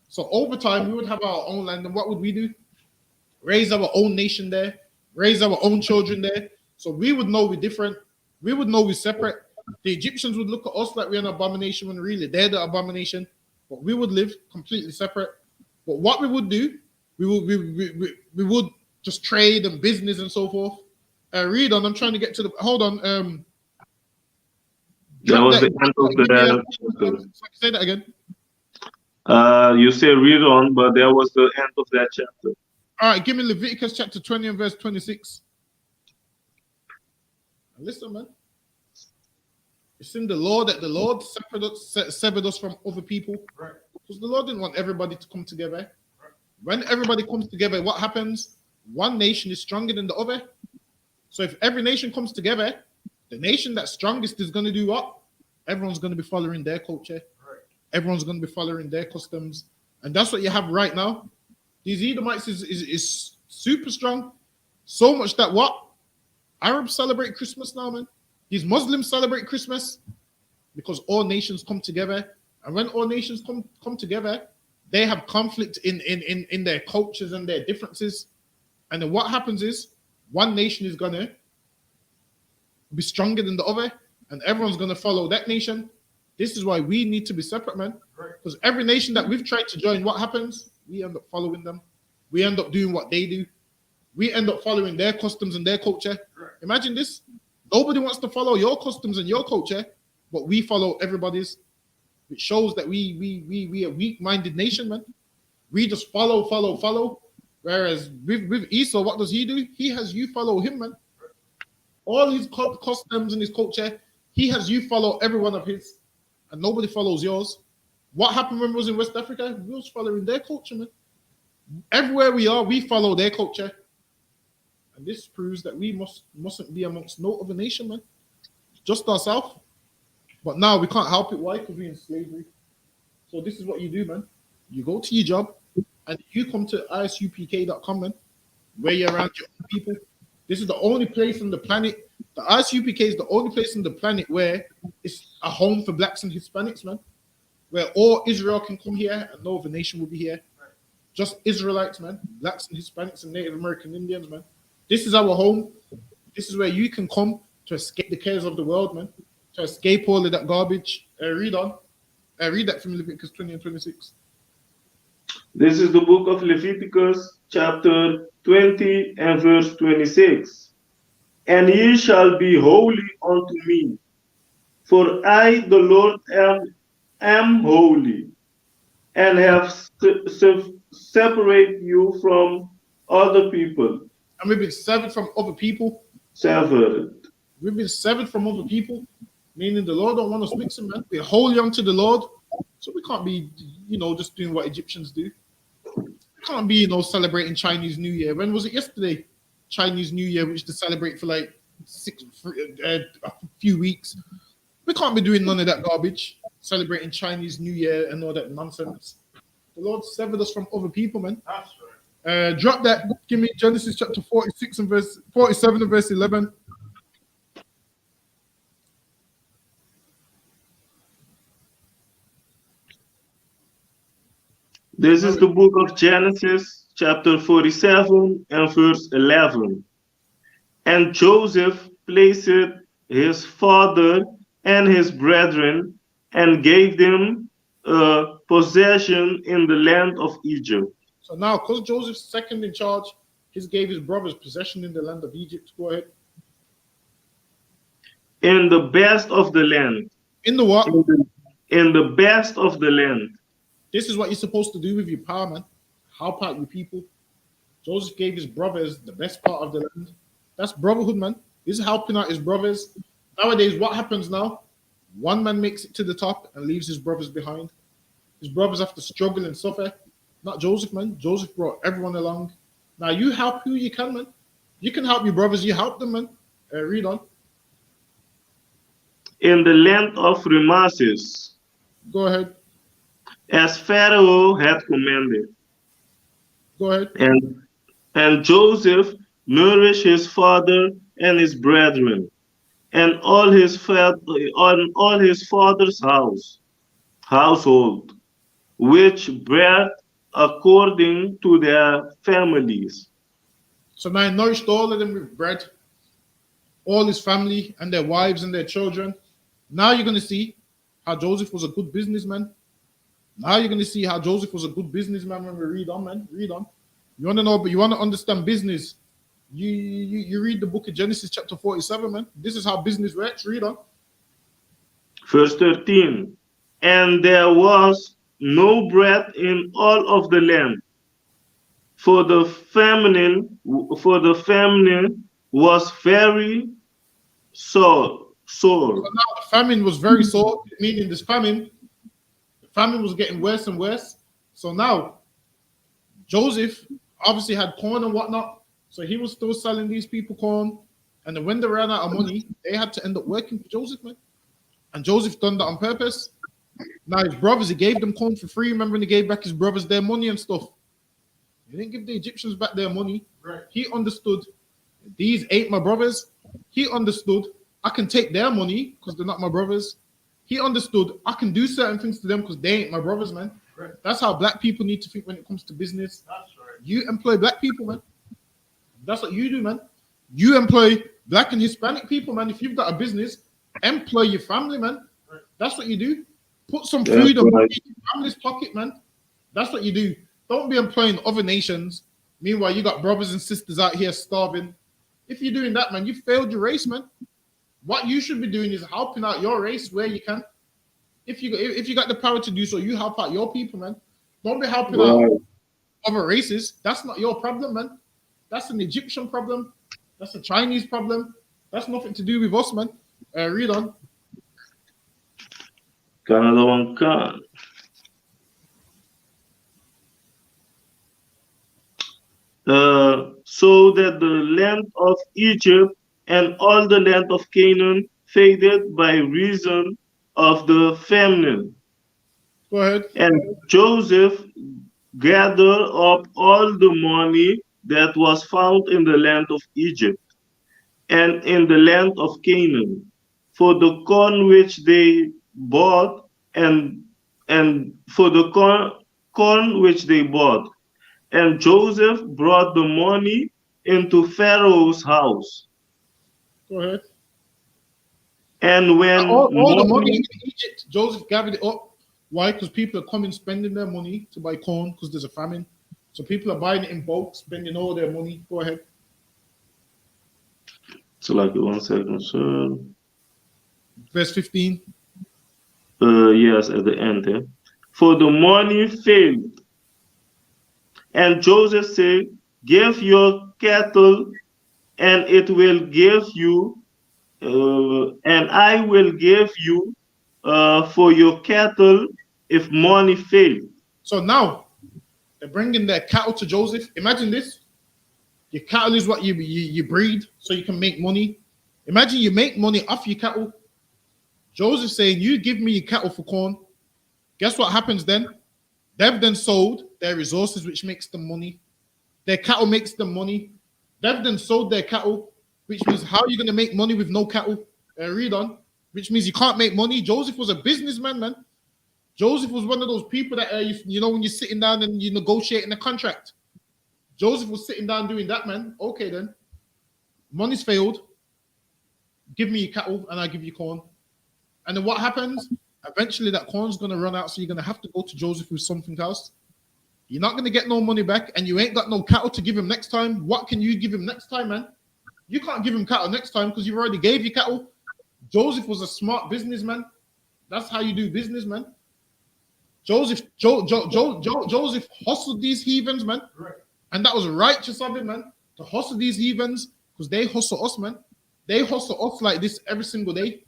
So over time, we would have our own land, and what would we do? Raise our own nation there, raise our own children there. So we would know we're different. We would know we're separate. The Egyptians would look at us like we're an abomination when really they're the abomination. But we would live completely separate. But what we would do, we would just trade and business and so forth. Read on. I'm trying to get to the. Hold on. That was the end of the chapter. Say that again. You say read on, but that was the end of that chapter. All right, give me Leviticus chapter 20 and verse 26. Listen, man. It's in the law that the Lord severed us from other people. Right. Because the Lord didn't want everybody to come together. Right. When everybody comes together, what happens? One nation is stronger than the other. So if every nation comes together, the nation that's strongest is going to do what? Everyone's going to be following their culture. Right. Everyone's going to be following their customs. And that's what you have right now. These Edomites is super strong. So much that what? Arabs celebrate Christmas now, man. These Muslims celebrate Christmas because all nations come together. And when all nations come together, they have conflict in their cultures and their differences. And then what happens is one nation is going to be stronger than the other, and everyone's going to follow that nation. This is why we need to be separate, man. Because every nation that we've tried to join, what happens? We end up following them. We end up doing what they do. We end up following their customs and their culture. Imagine this. Nobody wants to follow your customs and your culture, but we follow everybody's. It shows that we a weak-minded nation, man. We just follow. Whereas with Esau, what does he do? He has you follow him, man. All his customs and his culture, he has you follow every one of his, and nobody follows yours. What happened when we was in West Africa? We was following their culture, man. Everywhere we are, we follow their culture. And this proves that we mustn't be amongst no other nation, man. Just ourselves. But now we can't help it. Why? Because we're in slavery. So this is what you do, man. You go to your job and you come to ISUPK.com, man, where you're around your own people. This is the only place on the planet. The ISUPK is the only place on the planet where it's a home for blacks and Hispanics, man. Where all Israel can come here and no other nation will be here. Just Israelites, man. Blacks and Hispanics and Native American Indians, man. This is our home. This is where you can come to escape the cares of the world, man. To escape all of that garbage. Read on. Read that from Leviticus 20 and 26. This is the book of Leviticus, chapter 20 and verse 26. And ye shall be holy unto me, for I, the Lord, am holy, and have separate you from other people. And we've been severed from other people. Severed. We've been severed from other people, meaning the Lord don't want us mixing, man. We're holy unto the Lord, so we can't be, just doing what Egyptians do. We can't be, celebrating Chinese New Year. When was it yesterday? Chinese New Year, which to celebrate for like a few weeks. We can't be doing none of that garbage, celebrating Chinese New Year and all that nonsense. The Lord severed us from other people, man. That's right. Drop that. Give me Genesis chapter 46 and verse 47 and verse 11. This is the book of Genesis, chapter 47 and verse 11. And Joseph placed his father and his brethren and gave them possession in the land of Egypt. So now, because Joseph's second in charge, he gave his brothers possession in the land of Egypt. Go ahead. In the best of the land. In the what? In the best of the land. This is what you're supposed to do with your power, man. Help out your people. Joseph gave his brothers the best part of the land. That's brotherhood, man. This is helping out his brothers. Nowadays, what happens now? One man makes it to the top and leaves his brothers behind. His brothers have to struggle and suffer. Not Joseph, man. Joseph brought everyone along. Now, you help who you can, man. You can help your brothers. You help them, man. Read on. In the land of Ramesses. Go ahead. As Pharaoh had commanded. Go ahead. And Joseph nourished his father and his brethren, and all his father's household, which bred according to their families. So now he nourished all of them with bread, all his family and their wives and their children. Now you're going to see how Joseph was a good businessman. Now you're going to see how Joseph was a good businessman when we read on, man. Read on. You want to know, but you want to understand business. You read the book of Genesis chapter 47, man. This is how business works. Read on. Verse 13. And there was no bread in all of the land, for the famine was very sore. So now the famine was very sore, meaning the famine was getting worse and worse. So now Joseph obviously had corn and whatnot. So he was still selling these people corn. And then when they ran out of money, they had to end up working for Joseph, man. And Joseph done that on purpose. Now his brothers, he gave them corn for free. Remember when he gave back his brothers their money and stuff? He didn't give the Egyptians back their money. Right. He understood, these ain't my brothers. He understood, I can take their money because they're not my brothers. He understood, I can do certain things to them because they ain't my brothers, man. Right. That's how black people need to think when it comes to business. That's right. You employ black people, man. That's what you do, man. You employ black and Hispanic people, man. If you've got a business, employ your family, man. Right. That's what you do. Put some food in your family's pocket, man. That's what you do. Don't be employing other nations. Meanwhile, you got brothers and sisters out here starving. If you're doing that, man, you failed your race, man. What you should be doing is helping out your race where you can. If you got the power to do so, you help out your people, man. Don't be helping out other races. That's not your problem, man. That's an Egyptian problem. That's a Chinese problem. That's nothing to do with us, man. Read on. So that the land of Egypt and all the land of Canaan faded by reason of the famine. Go ahead. And Joseph gathered up all the money that was found in the land of Egypt. and in the land of Canaan, for the corn which they bought, and for the corn which they bought. And Joseph brought the money into Pharaoh's house. Go ahead. And when All the money morning, in Egypt, Joseph gathered it up. Why? Because people are coming spending their money to buy corn because there's a famine. So people are buying it in bulk, spending all their money. Go ahead. so like 1 second, sir. Verse 15. Yes, at the end. For the money failed. And Joseph said, give your cattle, and it will give you, and I will give you for your cattle if money fail. So now they're bringing their cattle to Joseph. Imagine this. Your cattle is what you breed so you can make money. Imagine you make money off your cattle. Joseph saying, you give me your cattle for corn. Guess what happens then? They've then sold their resources, which makes them money. Their cattle makes them money. They've then sold their cattle, which means how are you going to make money with no cattle? Read on. Which means you can't make money. Joseph was a businessman, man. Joseph was one of those people that, you know, when you're sitting down and you're negotiating a contract. Joseph was sitting down doing that, man. Okay, then. Money's failed. Give me your cattle and I'll give you corn. And then what happens? Eventually that corn's going to run out, so you're going to have to go to Joseph with something else. You're not going to get no money back, and you ain't got no cattle to give him next time. What can you give him next time, man? You can't give him cattle next time because you've already gave your cattle. Joseph was a smart businessman. That's how you do business, man. Joseph hustled these heathens, man. And that was righteous of him, man, to hustle these heathens because they hustle us, man. They hustle us like this every single day.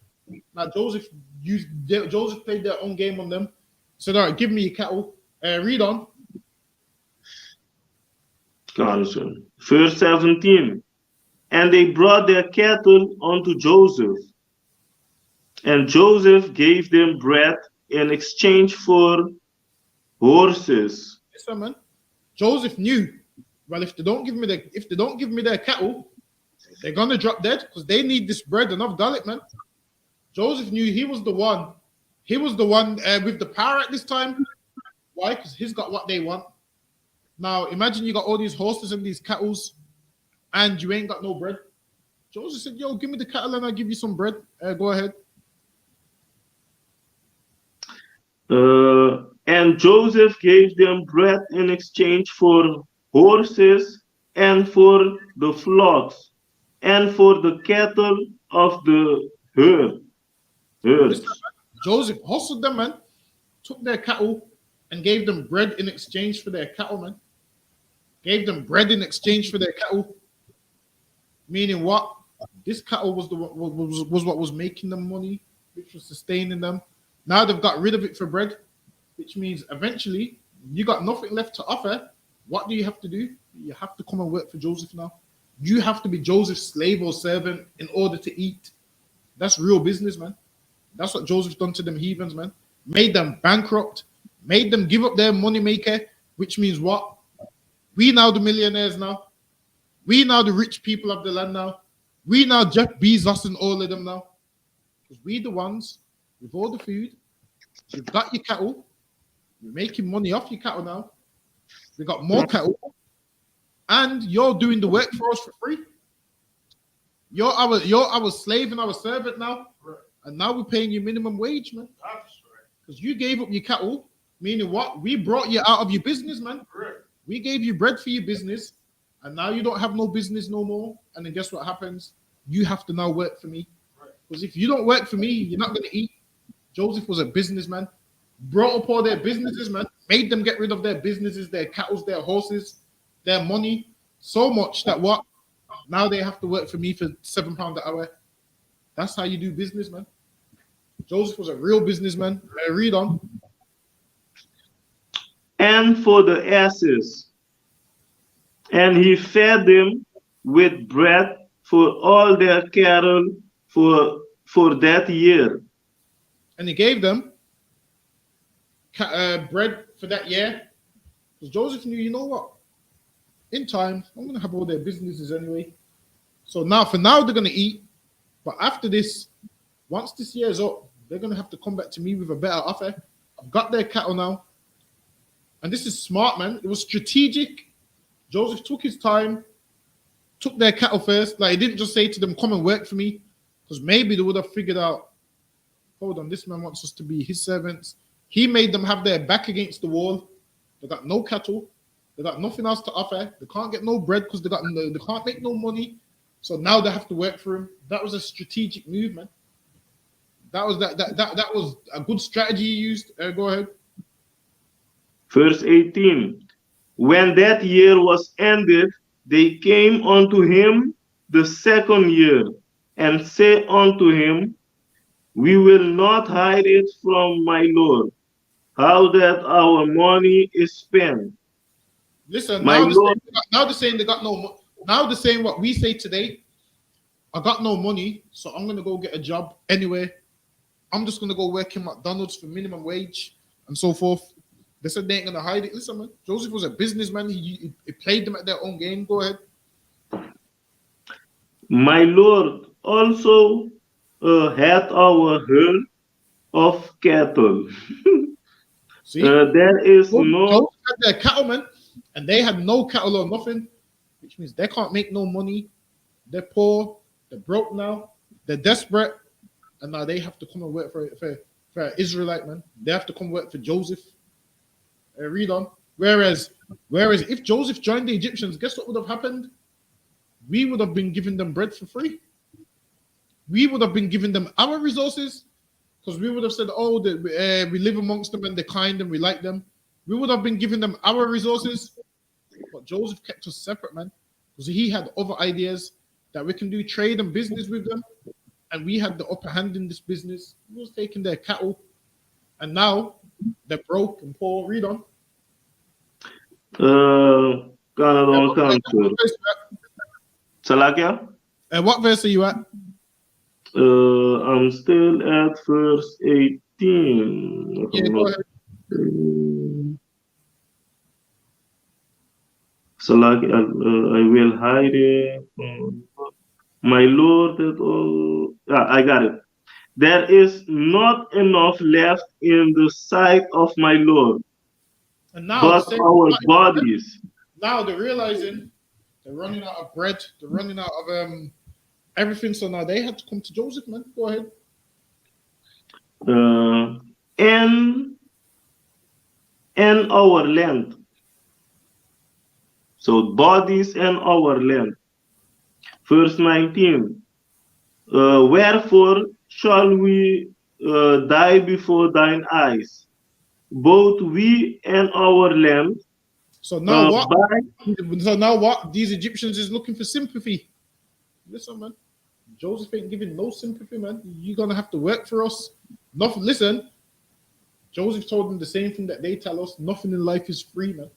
Now Joseph played their own game on them. Said, all right, give me your cattle. Read on. Verse 17. And they brought their cattle unto Joseph, and Joseph gave them bread in exchange for horses. Yes, man. Joseph knew, well, if they don't give me their cattle, they're gonna drop dead because they need this bread and of garlic, man. Joseph knew he was the one. He was the one with the power at this time. Why? Because he's got what they want. Now, imagine you got all these horses and these cattle, and you ain't got no bread. Joseph said, yo, give me the cattle and I'll give you some bread. Go ahead. And Joseph gave them bread in exchange for horses and for the flocks and for the cattle of the herd. Joseph hustled them, man, took their cattle and gave them bread in exchange for their cattle, man. Gave them bread in exchange for their cattle. Meaning what? This cattle was what was making them money, which was sustaining them. Now they've got rid of it for bread, which means eventually you got nothing left to offer. What do you have to do? You have to come and work for Joseph now. You have to be Joseph's slave or servant in order to eat. That's real business, man. That's what Joseph's done to them heathens, man. Made them bankrupt, made them give up their money maker, which means what? We now the millionaires now. We now the rich people of the land now. We now Jeff Bezos and all of them now. Because we the ones with all the food. You've got your cattle. You're making money off your cattle now. We got more cattle. And you're doing the work for us for free. You're our slave and our servant now. And now we're paying you minimum wage, man. Because you gave up your cattle, meaning what? We brought you out of your business, man. We gave you bread for your business, and now you don't have no business no more. And then guess what happens? You have to now work for me. Because if you don't work for me, you're not going to eat. Joseph was a businessman. Brought up all their businesses, man. Made them get rid of their businesses, their cattle, their horses, their money. So much that what? Now they have to work for me for £7 an hour. That's how you do business, man. Joseph was a real businessman. Read on. And for the asses, and he fed them with bread for all their cattle for that year. And he gave them bread for that year. Because Joseph knew, you know what? In time, I'm going to have all their businesses anyway. So now, for now, they're gonna eat. But after this, once this year is up, they're gonna have to come back to me with a better offer. I've got their cattle now, and this is smart, man. It was strategic. Joseph took his time, took their cattle first. Like, he didn't just say to them, "Come and work for me," because maybe they would have figured out, hold on, this man wants us to be his servants. He made them have their back against the wall. They got no cattle. They got nothing else to offer. They can't get no bread because they can't make no money. So now they have to work for him. That was a strategic move, man. That was a good strategy he used. Go ahead. Verse 18. When that year was ended, they came unto him the second year, and said unto him, We will not hide it from my Lord, how that our money is spent. Listen, My Lord, now they're saying they got no. Now they're saying what we say today. I got no money, so I'm gonna go get a job anyway. I'm just gonna go work in McDonald's for minimum wage and so forth. They said they ain't gonna hide it. Listen, man, Joseph was a businessman. He played them at their own game. Go ahead. my Lord also hath our herd of cattle. See, There is no Joseph had their cattle, man, and they had no cattle or nothing, which means they can't make no money. They're poor. They're broke now. They're desperate, and now they have to come and work for an Israelite, man. They have to come work for Joseph. Read on. Whereas if Joseph joined the Egyptians, guess what would have happened? We would have been giving them bread for free. We would have been giving them our resources, because we would have said, "Oh, we live amongst them and they're kind and we like them." We would have been giving them our resources, but Joseph kept us separate, man, because he had other ideas that we can do trade and business with them, and we had the upper hand in this business. He was taking their cattle, and now they're broke and poor. Read on. Canada Council. Salakia? What verse are you at? I'm still at verse 18. Yeah, go ahead. Salakia, I will hide it. My Lord, that all. I got it. There is not enough left in the sight of my Lord, And now but our bodies. Now they're realizing they're running out of bread. They're running out of everything. So now they had to come to Joseph, man. Go ahead. And our land. So bodies and our land. Verse 19. Wherefore shall we die before thine eyes, both we and our land? So now what? So now what? These Egyptians is looking for sympathy. Listen, man. Joseph ain't giving no sympathy, man. You're gonna have to work for us. Nothing. Listen. Joseph told them the same thing that they tell us. Nothing in life is free, man.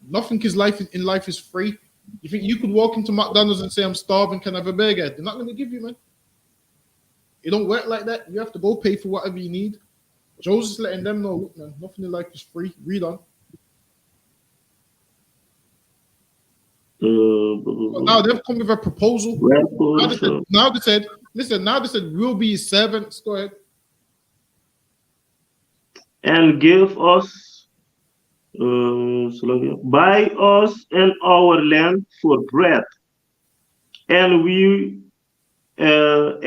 Nothing in life is free. You think you could walk into McDonald's and say, "I'm starving, can I have a burger?" They're not going to give you, man. It don't work like that. You have to go pay for whatever you need. Joseph's letting them know, look, man, nothing in life is free. Read on. Now they've come with a proposal. Now they said, listen, we'll be his servants. Go ahead. And give us, buy us and our land for bread, and we and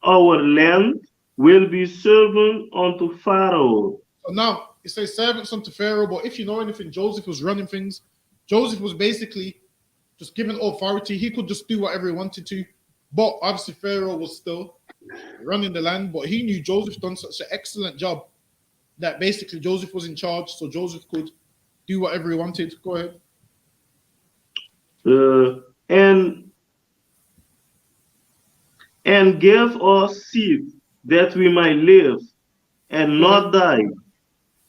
our land will be servant unto Pharaoh. So now it says servants unto Pharaoh, but if you know anything, Joseph was running things. Joseph was basically just given authority. He could just do whatever he wanted to, but obviously Pharaoh was still running the land. But he knew Joseph done such an excellent job that basically Joseph was in charge, so Joseph could do whatever he wanted. Go ahead. And give us seed that we might live and not die,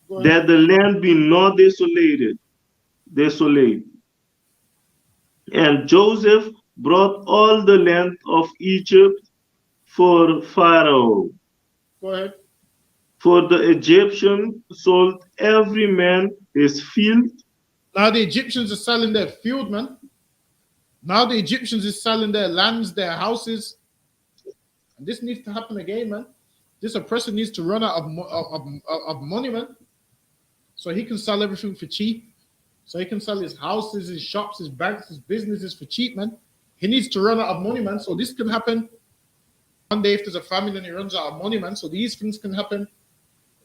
that the land be not desolate. And Joseph brought all the land of Egypt for Pharaoh. Go ahead. For the Egyptian sold every man his field. Now the Egyptians are selling their field, man. Now the Egyptians is selling their lands, their houses. And this needs to happen again, man. This oppressor needs to run out of money, man. So he can sell everything for cheap. So he can sell his houses, his shops, his banks, his businesses for cheap, man. He needs to run out of money, man. So this can happen. One day if there's a famine and he runs out of money, man. So these things can happen.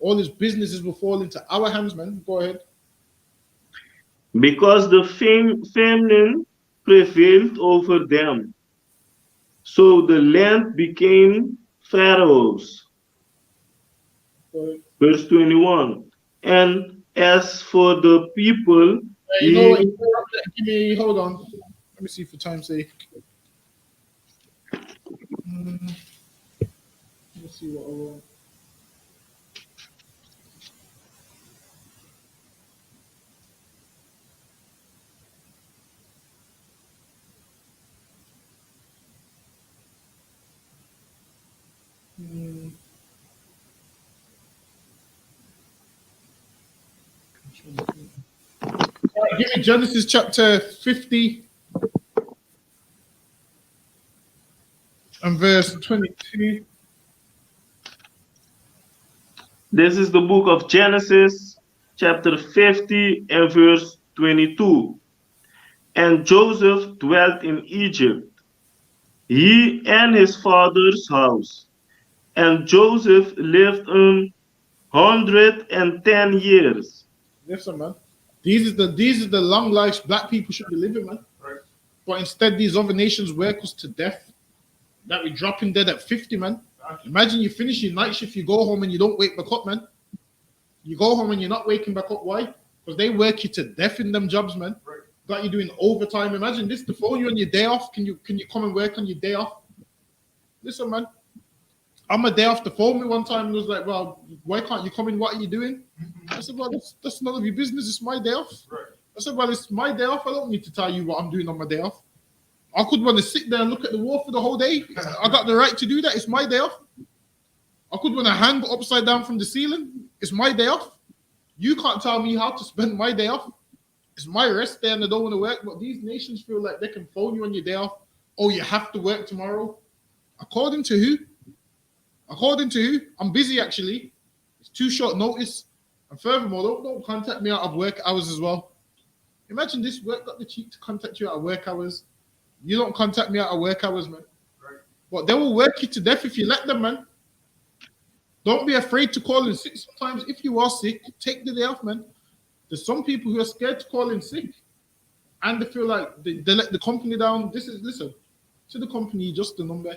All his businesses will fall into our hands, man. Go ahead. Because the famine prevailed over them. So the land became Pharaoh's. Verse 21. And as for the people, You know what? Give me, hold on. Let me see for time's sake. Let's see what I want. All right, give me Genesis chapter 50 and verse 22. This is the book of Genesis, chapter 50 and verse 22. And Joseph dwelt in Egypt, he and his father's house. And Joseph lived 110 years. Listen, man. These are the long lives black people should be living, man. Right. But instead, these other nations work us to death. That we dropping dead at 50, man. Imagine you finish your night shift, you go home and you don't wake back up, man. You go home and you're not waking back up. Why? Because they work you to death in them jobs, man. Right. Got you doing overtime. Imagine this to phone you on your day off. Can you come and work on your day off? Listen, man. I'm a day off to phone me one time and was like, well, why can't you come in? What are you doing? I said, well, that's none of your business. It's my day off. Right. I said, well, it's my day off. I don't need to tell you what I'm doing on my day off. I could want to sit there and look at the wall for the whole day. I got the right to do that. It's my day off. I could want to hang upside down from the ceiling. It's my day off. You can't tell me how to spend my day off. It's my rest day and I don't want to work. But these nations feel like they can phone you on your day off. Oh, you have to work tomorrow. According to who? According to who? I'm busy, actually. It's too short notice. And furthermore, don't contact me out of work hours as well. Imagine this work got the cheek to contact you out of work hours. You don't contact me out of work hours, man. Right. But they will work you to death if you let them, man. Don't be afraid to call in sick. Sometimes if you are sick, take the day off, man. There's some people who are scared to call in sick. And they feel like they let the company down. Listen, to the company, just a number.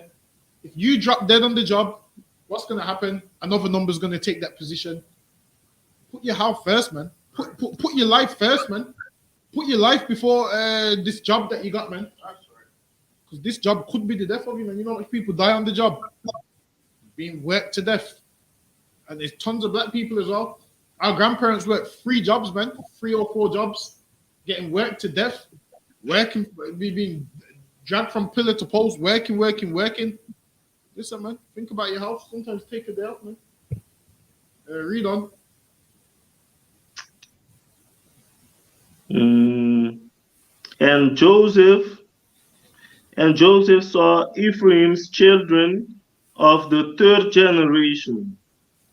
If you drop dead on the job, what's going to happen? Another number is going to take that position. Put your health first, man. Put your life first, man. Put your life before this job that you got, man. Because this job could be the death of you, man. You know how much people die on the job? Being worked to death. And there's tons of black people as well. Our grandparents worked 3 jobs, man. 3 or 4 jobs. Getting worked to death. Working, being dragged from pillar to post. Working. Listen, man. Think about your health. Sometimes take a day off, man. Read on. And Joseph saw Ephraim's children of the 3rd generation.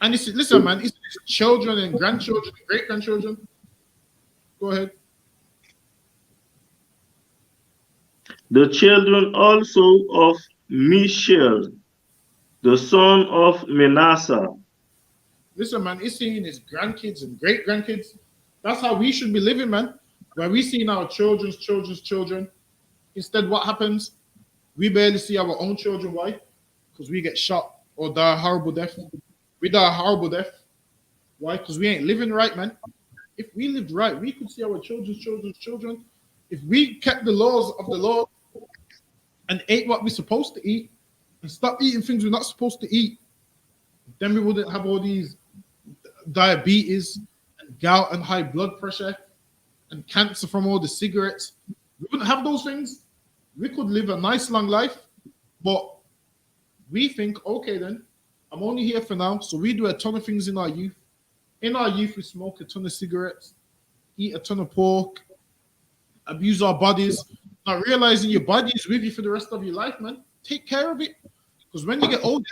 And it's, listen, man, it's children and grandchildren, great grandchildren. Go ahead. The children also of Mishael, the son of Manasseh. Listen, man, it's seeing his grandkids and great grandkids. That's how we should be living, man. Where we see our children's children. Instead, what happens? We barely see our own children. Why? Because we get shot or die a horrible death. We die a horrible death. Why? Because we ain't living right, man. If we lived right, we could see our children's children. If we kept the laws of the Lord and ate what we're supposed to eat and stop eating things we're not supposed to eat, then we wouldn't have all these diabetes and gout and high blood pressure and cancer from all the cigarettes. We wouldn't have those things. We could live a nice long life, but we think, okay, then I'm only here for now. So we do a ton of things in our youth. In our youth, we smoke a ton of cigarettes, eat a ton of pork, abuse our bodies, Not realizing your body is with you for the rest of your life, man. Take care of it. Because when you get older,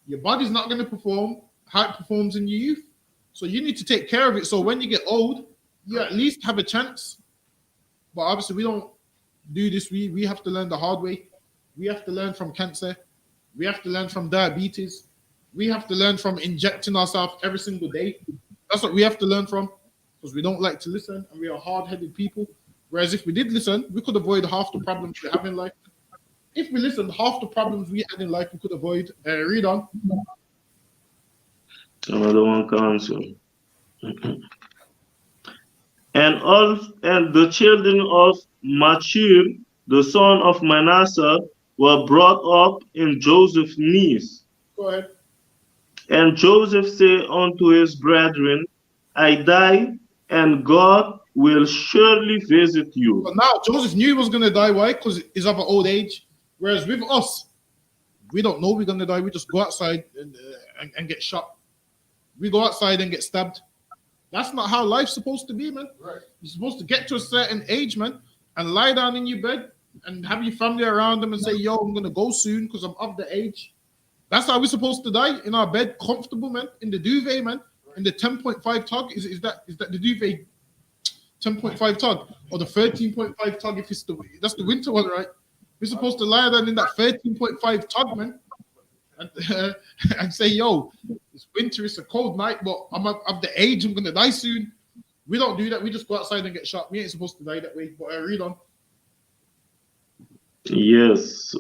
your body's not going to perform how it performs in your youth. So you need to take care of it. So when you get old, you at least have a chance. But obviously, we don't do this. We have to learn the hard way. We have to learn from cancer. We have to learn from diabetes. We have to learn from injecting ourselves every single day. That's what we have to learn from, because we don't like to listen and we are hard-headed people. Whereas if we did listen, we could avoid half the problems we have in life. If we listened, half the problems we had in life we could avoid. Read on. Another one counsel. And the children of Machir, the son of Manasseh, were brought up in Joseph's knees. Go ahead. And Joseph said unto his brethren, I die, and God will surely visit you. But now Joseph knew he was going to die. Why? Because he's of an old age. Whereas with us, we don't know we're going to die. We just go outside and get shot. We go outside and get stabbed. That's not how life's supposed to be, man. Right. You're supposed to get to a certain age, man, and lie down in your bed and have your family around them and say, yo, I'm going to go soon because I'm of the age. That's how we're supposed to die, in our bed, comfortable, man, in the duvet, man, in the 10.5 tug. Is that the duvet 10.5 tug or the 13.5 tug if it's that's the winter one, right? We're supposed to lie down in that 13.5 tug, man, and say, yo, it's winter, it's a cold night, but I'm of the age, I'm going to die soon. We don't do that. We just go outside and get shot. We ain't supposed to die that way. But read on. Yes.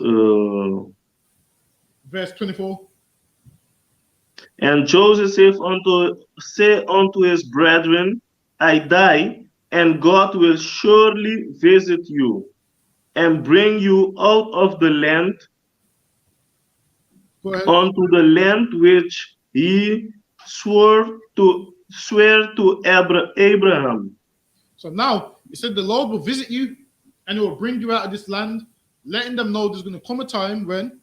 Verse 24. And Joseph said unto his brethren, I die, and God will surely visit you, and bring you out of the land unto the land which he swore to Abraham. So now he said the Lord will visit you and he will bring you out of this land, letting them know there's going to come a time when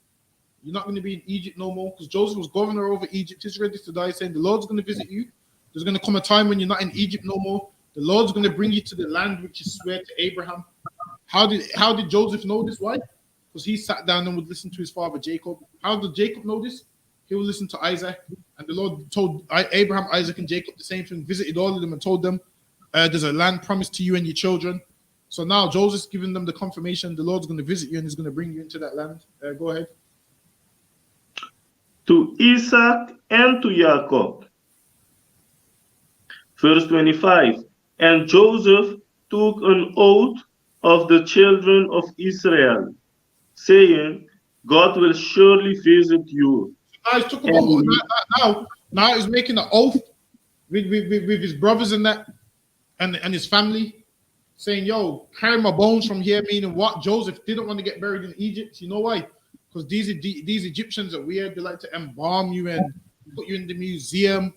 you're not going to be in Egypt no more, because Joseph was governor over Egypt. He's ready to die, saying the Lord's going to visit you. There's going to come a time when you're not in Egypt no more. The Lord's going to bring you to the land which he swore to Abraham. How did Joseph know this? Why? Because he sat down and would listen to his father Jacob. How did Jacob know this? He would listen to Isaac. And the Lord told Abraham, Isaac, and Jacob the same thing, visited all of them and told them, there's a land promised to you and your children. So now Joseph's giving them the confirmation the Lord's going to visit you and he's going to bring you into that land. Go ahead. To Isaac and to Jacob. Verse 25. And Joseph took an oath of the children of Israel, saying, God will surely visit you. Now he's talking about now he's making an oath with his brothers and that and his family, saying, yo, carry my bones from here, meaning what? Joseph didn't want to get buried in Egypt. You know why? Because these Egyptians are weird. They like to embalm you and put you in the museum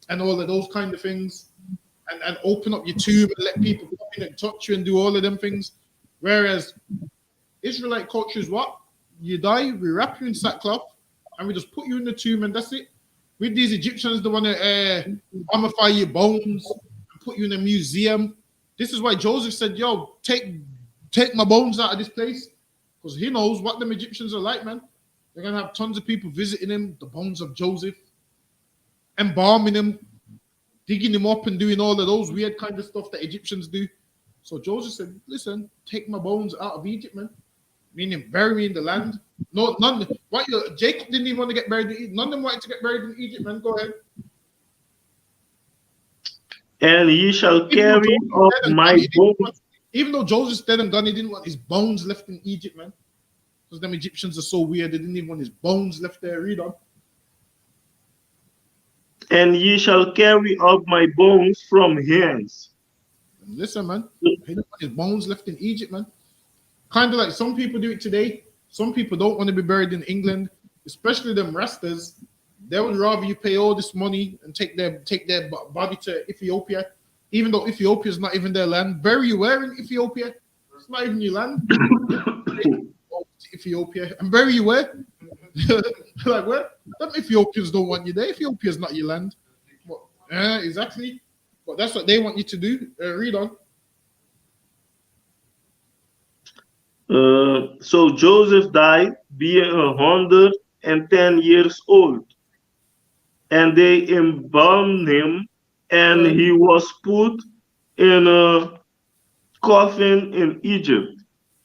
and all of those kind of things, and open up your tomb and let people come in and touch you and do all of them things. Whereas Israelite culture is what? You die, we wrap you in sackcloth, and we just put you in the tomb, and that's it. With these Egyptians, they want to mummify your bones and put you in a museum. This is why Joseph said, yo, take my bones out of this place. Because he knows what them Egyptians are like, man. They're going to have tons of people visiting him, the bones of Joseph, embalming him, digging him up and doing all of those weird kind of stuff that Egyptians do. So Joseph said, listen, take my bones out of Egypt, man. Meaning bury me in the land. No, none. Jacob didn't even want to get buried in Egypt. None of them wanted to get buried in Egypt, man. Go ahead. And ye shall carry up my bones. Even though Joseph's dead and gone, he didn't want his bones left in Egypt, man. Because them Egyptians are so weird, they didn't even want his bones left there. Read on. And ye shall carry up my bones from hence. Listen, man. He didn't want his bones left in Egypt, man. Kind of like some people do it today. Some people don't want to be buried in England, especially them Rastas. They would rather you pay all this money and take their body to Ethiopia, even though Ethiopia is not even their land. Bury you where in Ethiopia? It's not even your land. Ethiopia. And bury you where? Like where? Them Ethiopians don't want you there. Ethiopia is not your land. Exactly. But that's what they want you to do. Read on. So Joseph died being 110 years old, and they embalmed him, and he was put in a coffin in Egypt.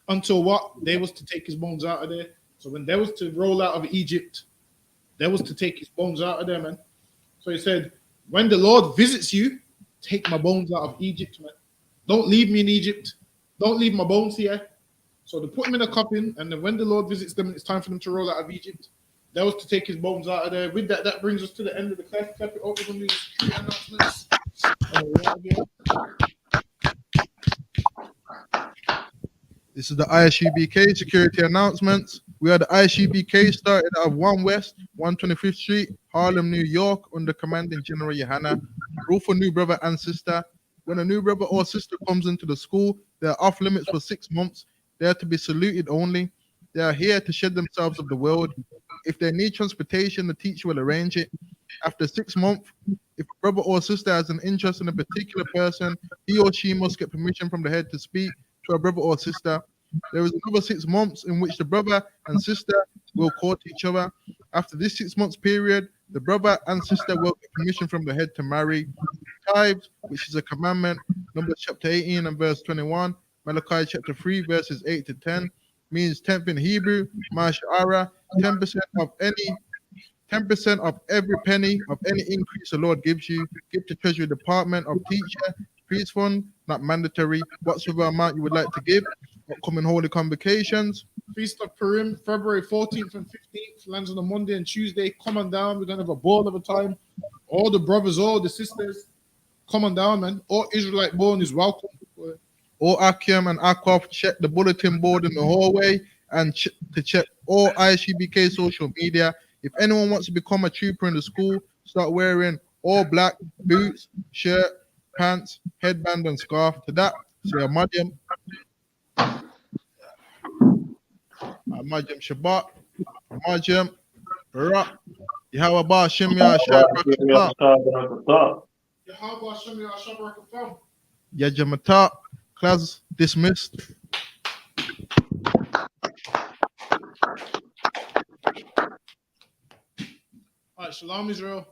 Until what? They was to take his bones out of there. So when they was to roll out of Egypt, they was to take his bones out of there, man. So he said, when the Lord visits you, take my bones out of Egypt, man. Don't leave me in Egypt. Don't leave my bones here. So they put him in a coffin, and then when the Lord visits them, it's time for them to roll out of Egypt. That was to take his bones out of there. With that, that brings us to the end of the class. Clap it up with the security announcements. This is the I.S.U.P.K security announcements. We are the I.S.U.P.K started out of 1 West, 125th Street, Harlem, New York, under Commanding General YAHANNA. Rule for new brother and sister. When a new brother or sister comes into the school, they are off limits for 6 months. They are to be saluted only. They are here to shed themselves of the world. If they need transportation, the teacher will arrange it. After 6 months, if a brother or sister has an interest in a particular person, he or she must get permission from the head to speak to a brother or sister. There is another 6 months in which the brother and sister will court each other. After this 6 months period, the brother and sister will get permission from the head to marry. Tithes, which is a commandment, Numbers chapter 18 and verse 21, Malachi chapter 3 verses 8 to 10, means tenth in Hebrew, Mashara, 10% of any 10% of every penny of any increase the Lord gives you. Give to Treasury Department of Teacher, Priest Fund, not mandatory. Whatsoever amount you would like to give. Upcoming holy convocations. Feast of Purim, February 14th and 15th, lands on a Monday and Tuesday. Come on down. We're going to have a ball of a time. All the brothers, all the sisters, come on down, man. All Israelite born is welcome. All Akim and Akov, check the bulletin board in the hallway and to check all I.S.U.P.K social media. If anyone wants to become a trooper in the school, start wearing all black boots, shirt, pants, headband, and scarf. To that, say a Madyam. Madyam Shabbat, Madyam Barak, Yahweh Shemya Shabbat, Yajamata. Class dismissed. All right, Shalom, Israel.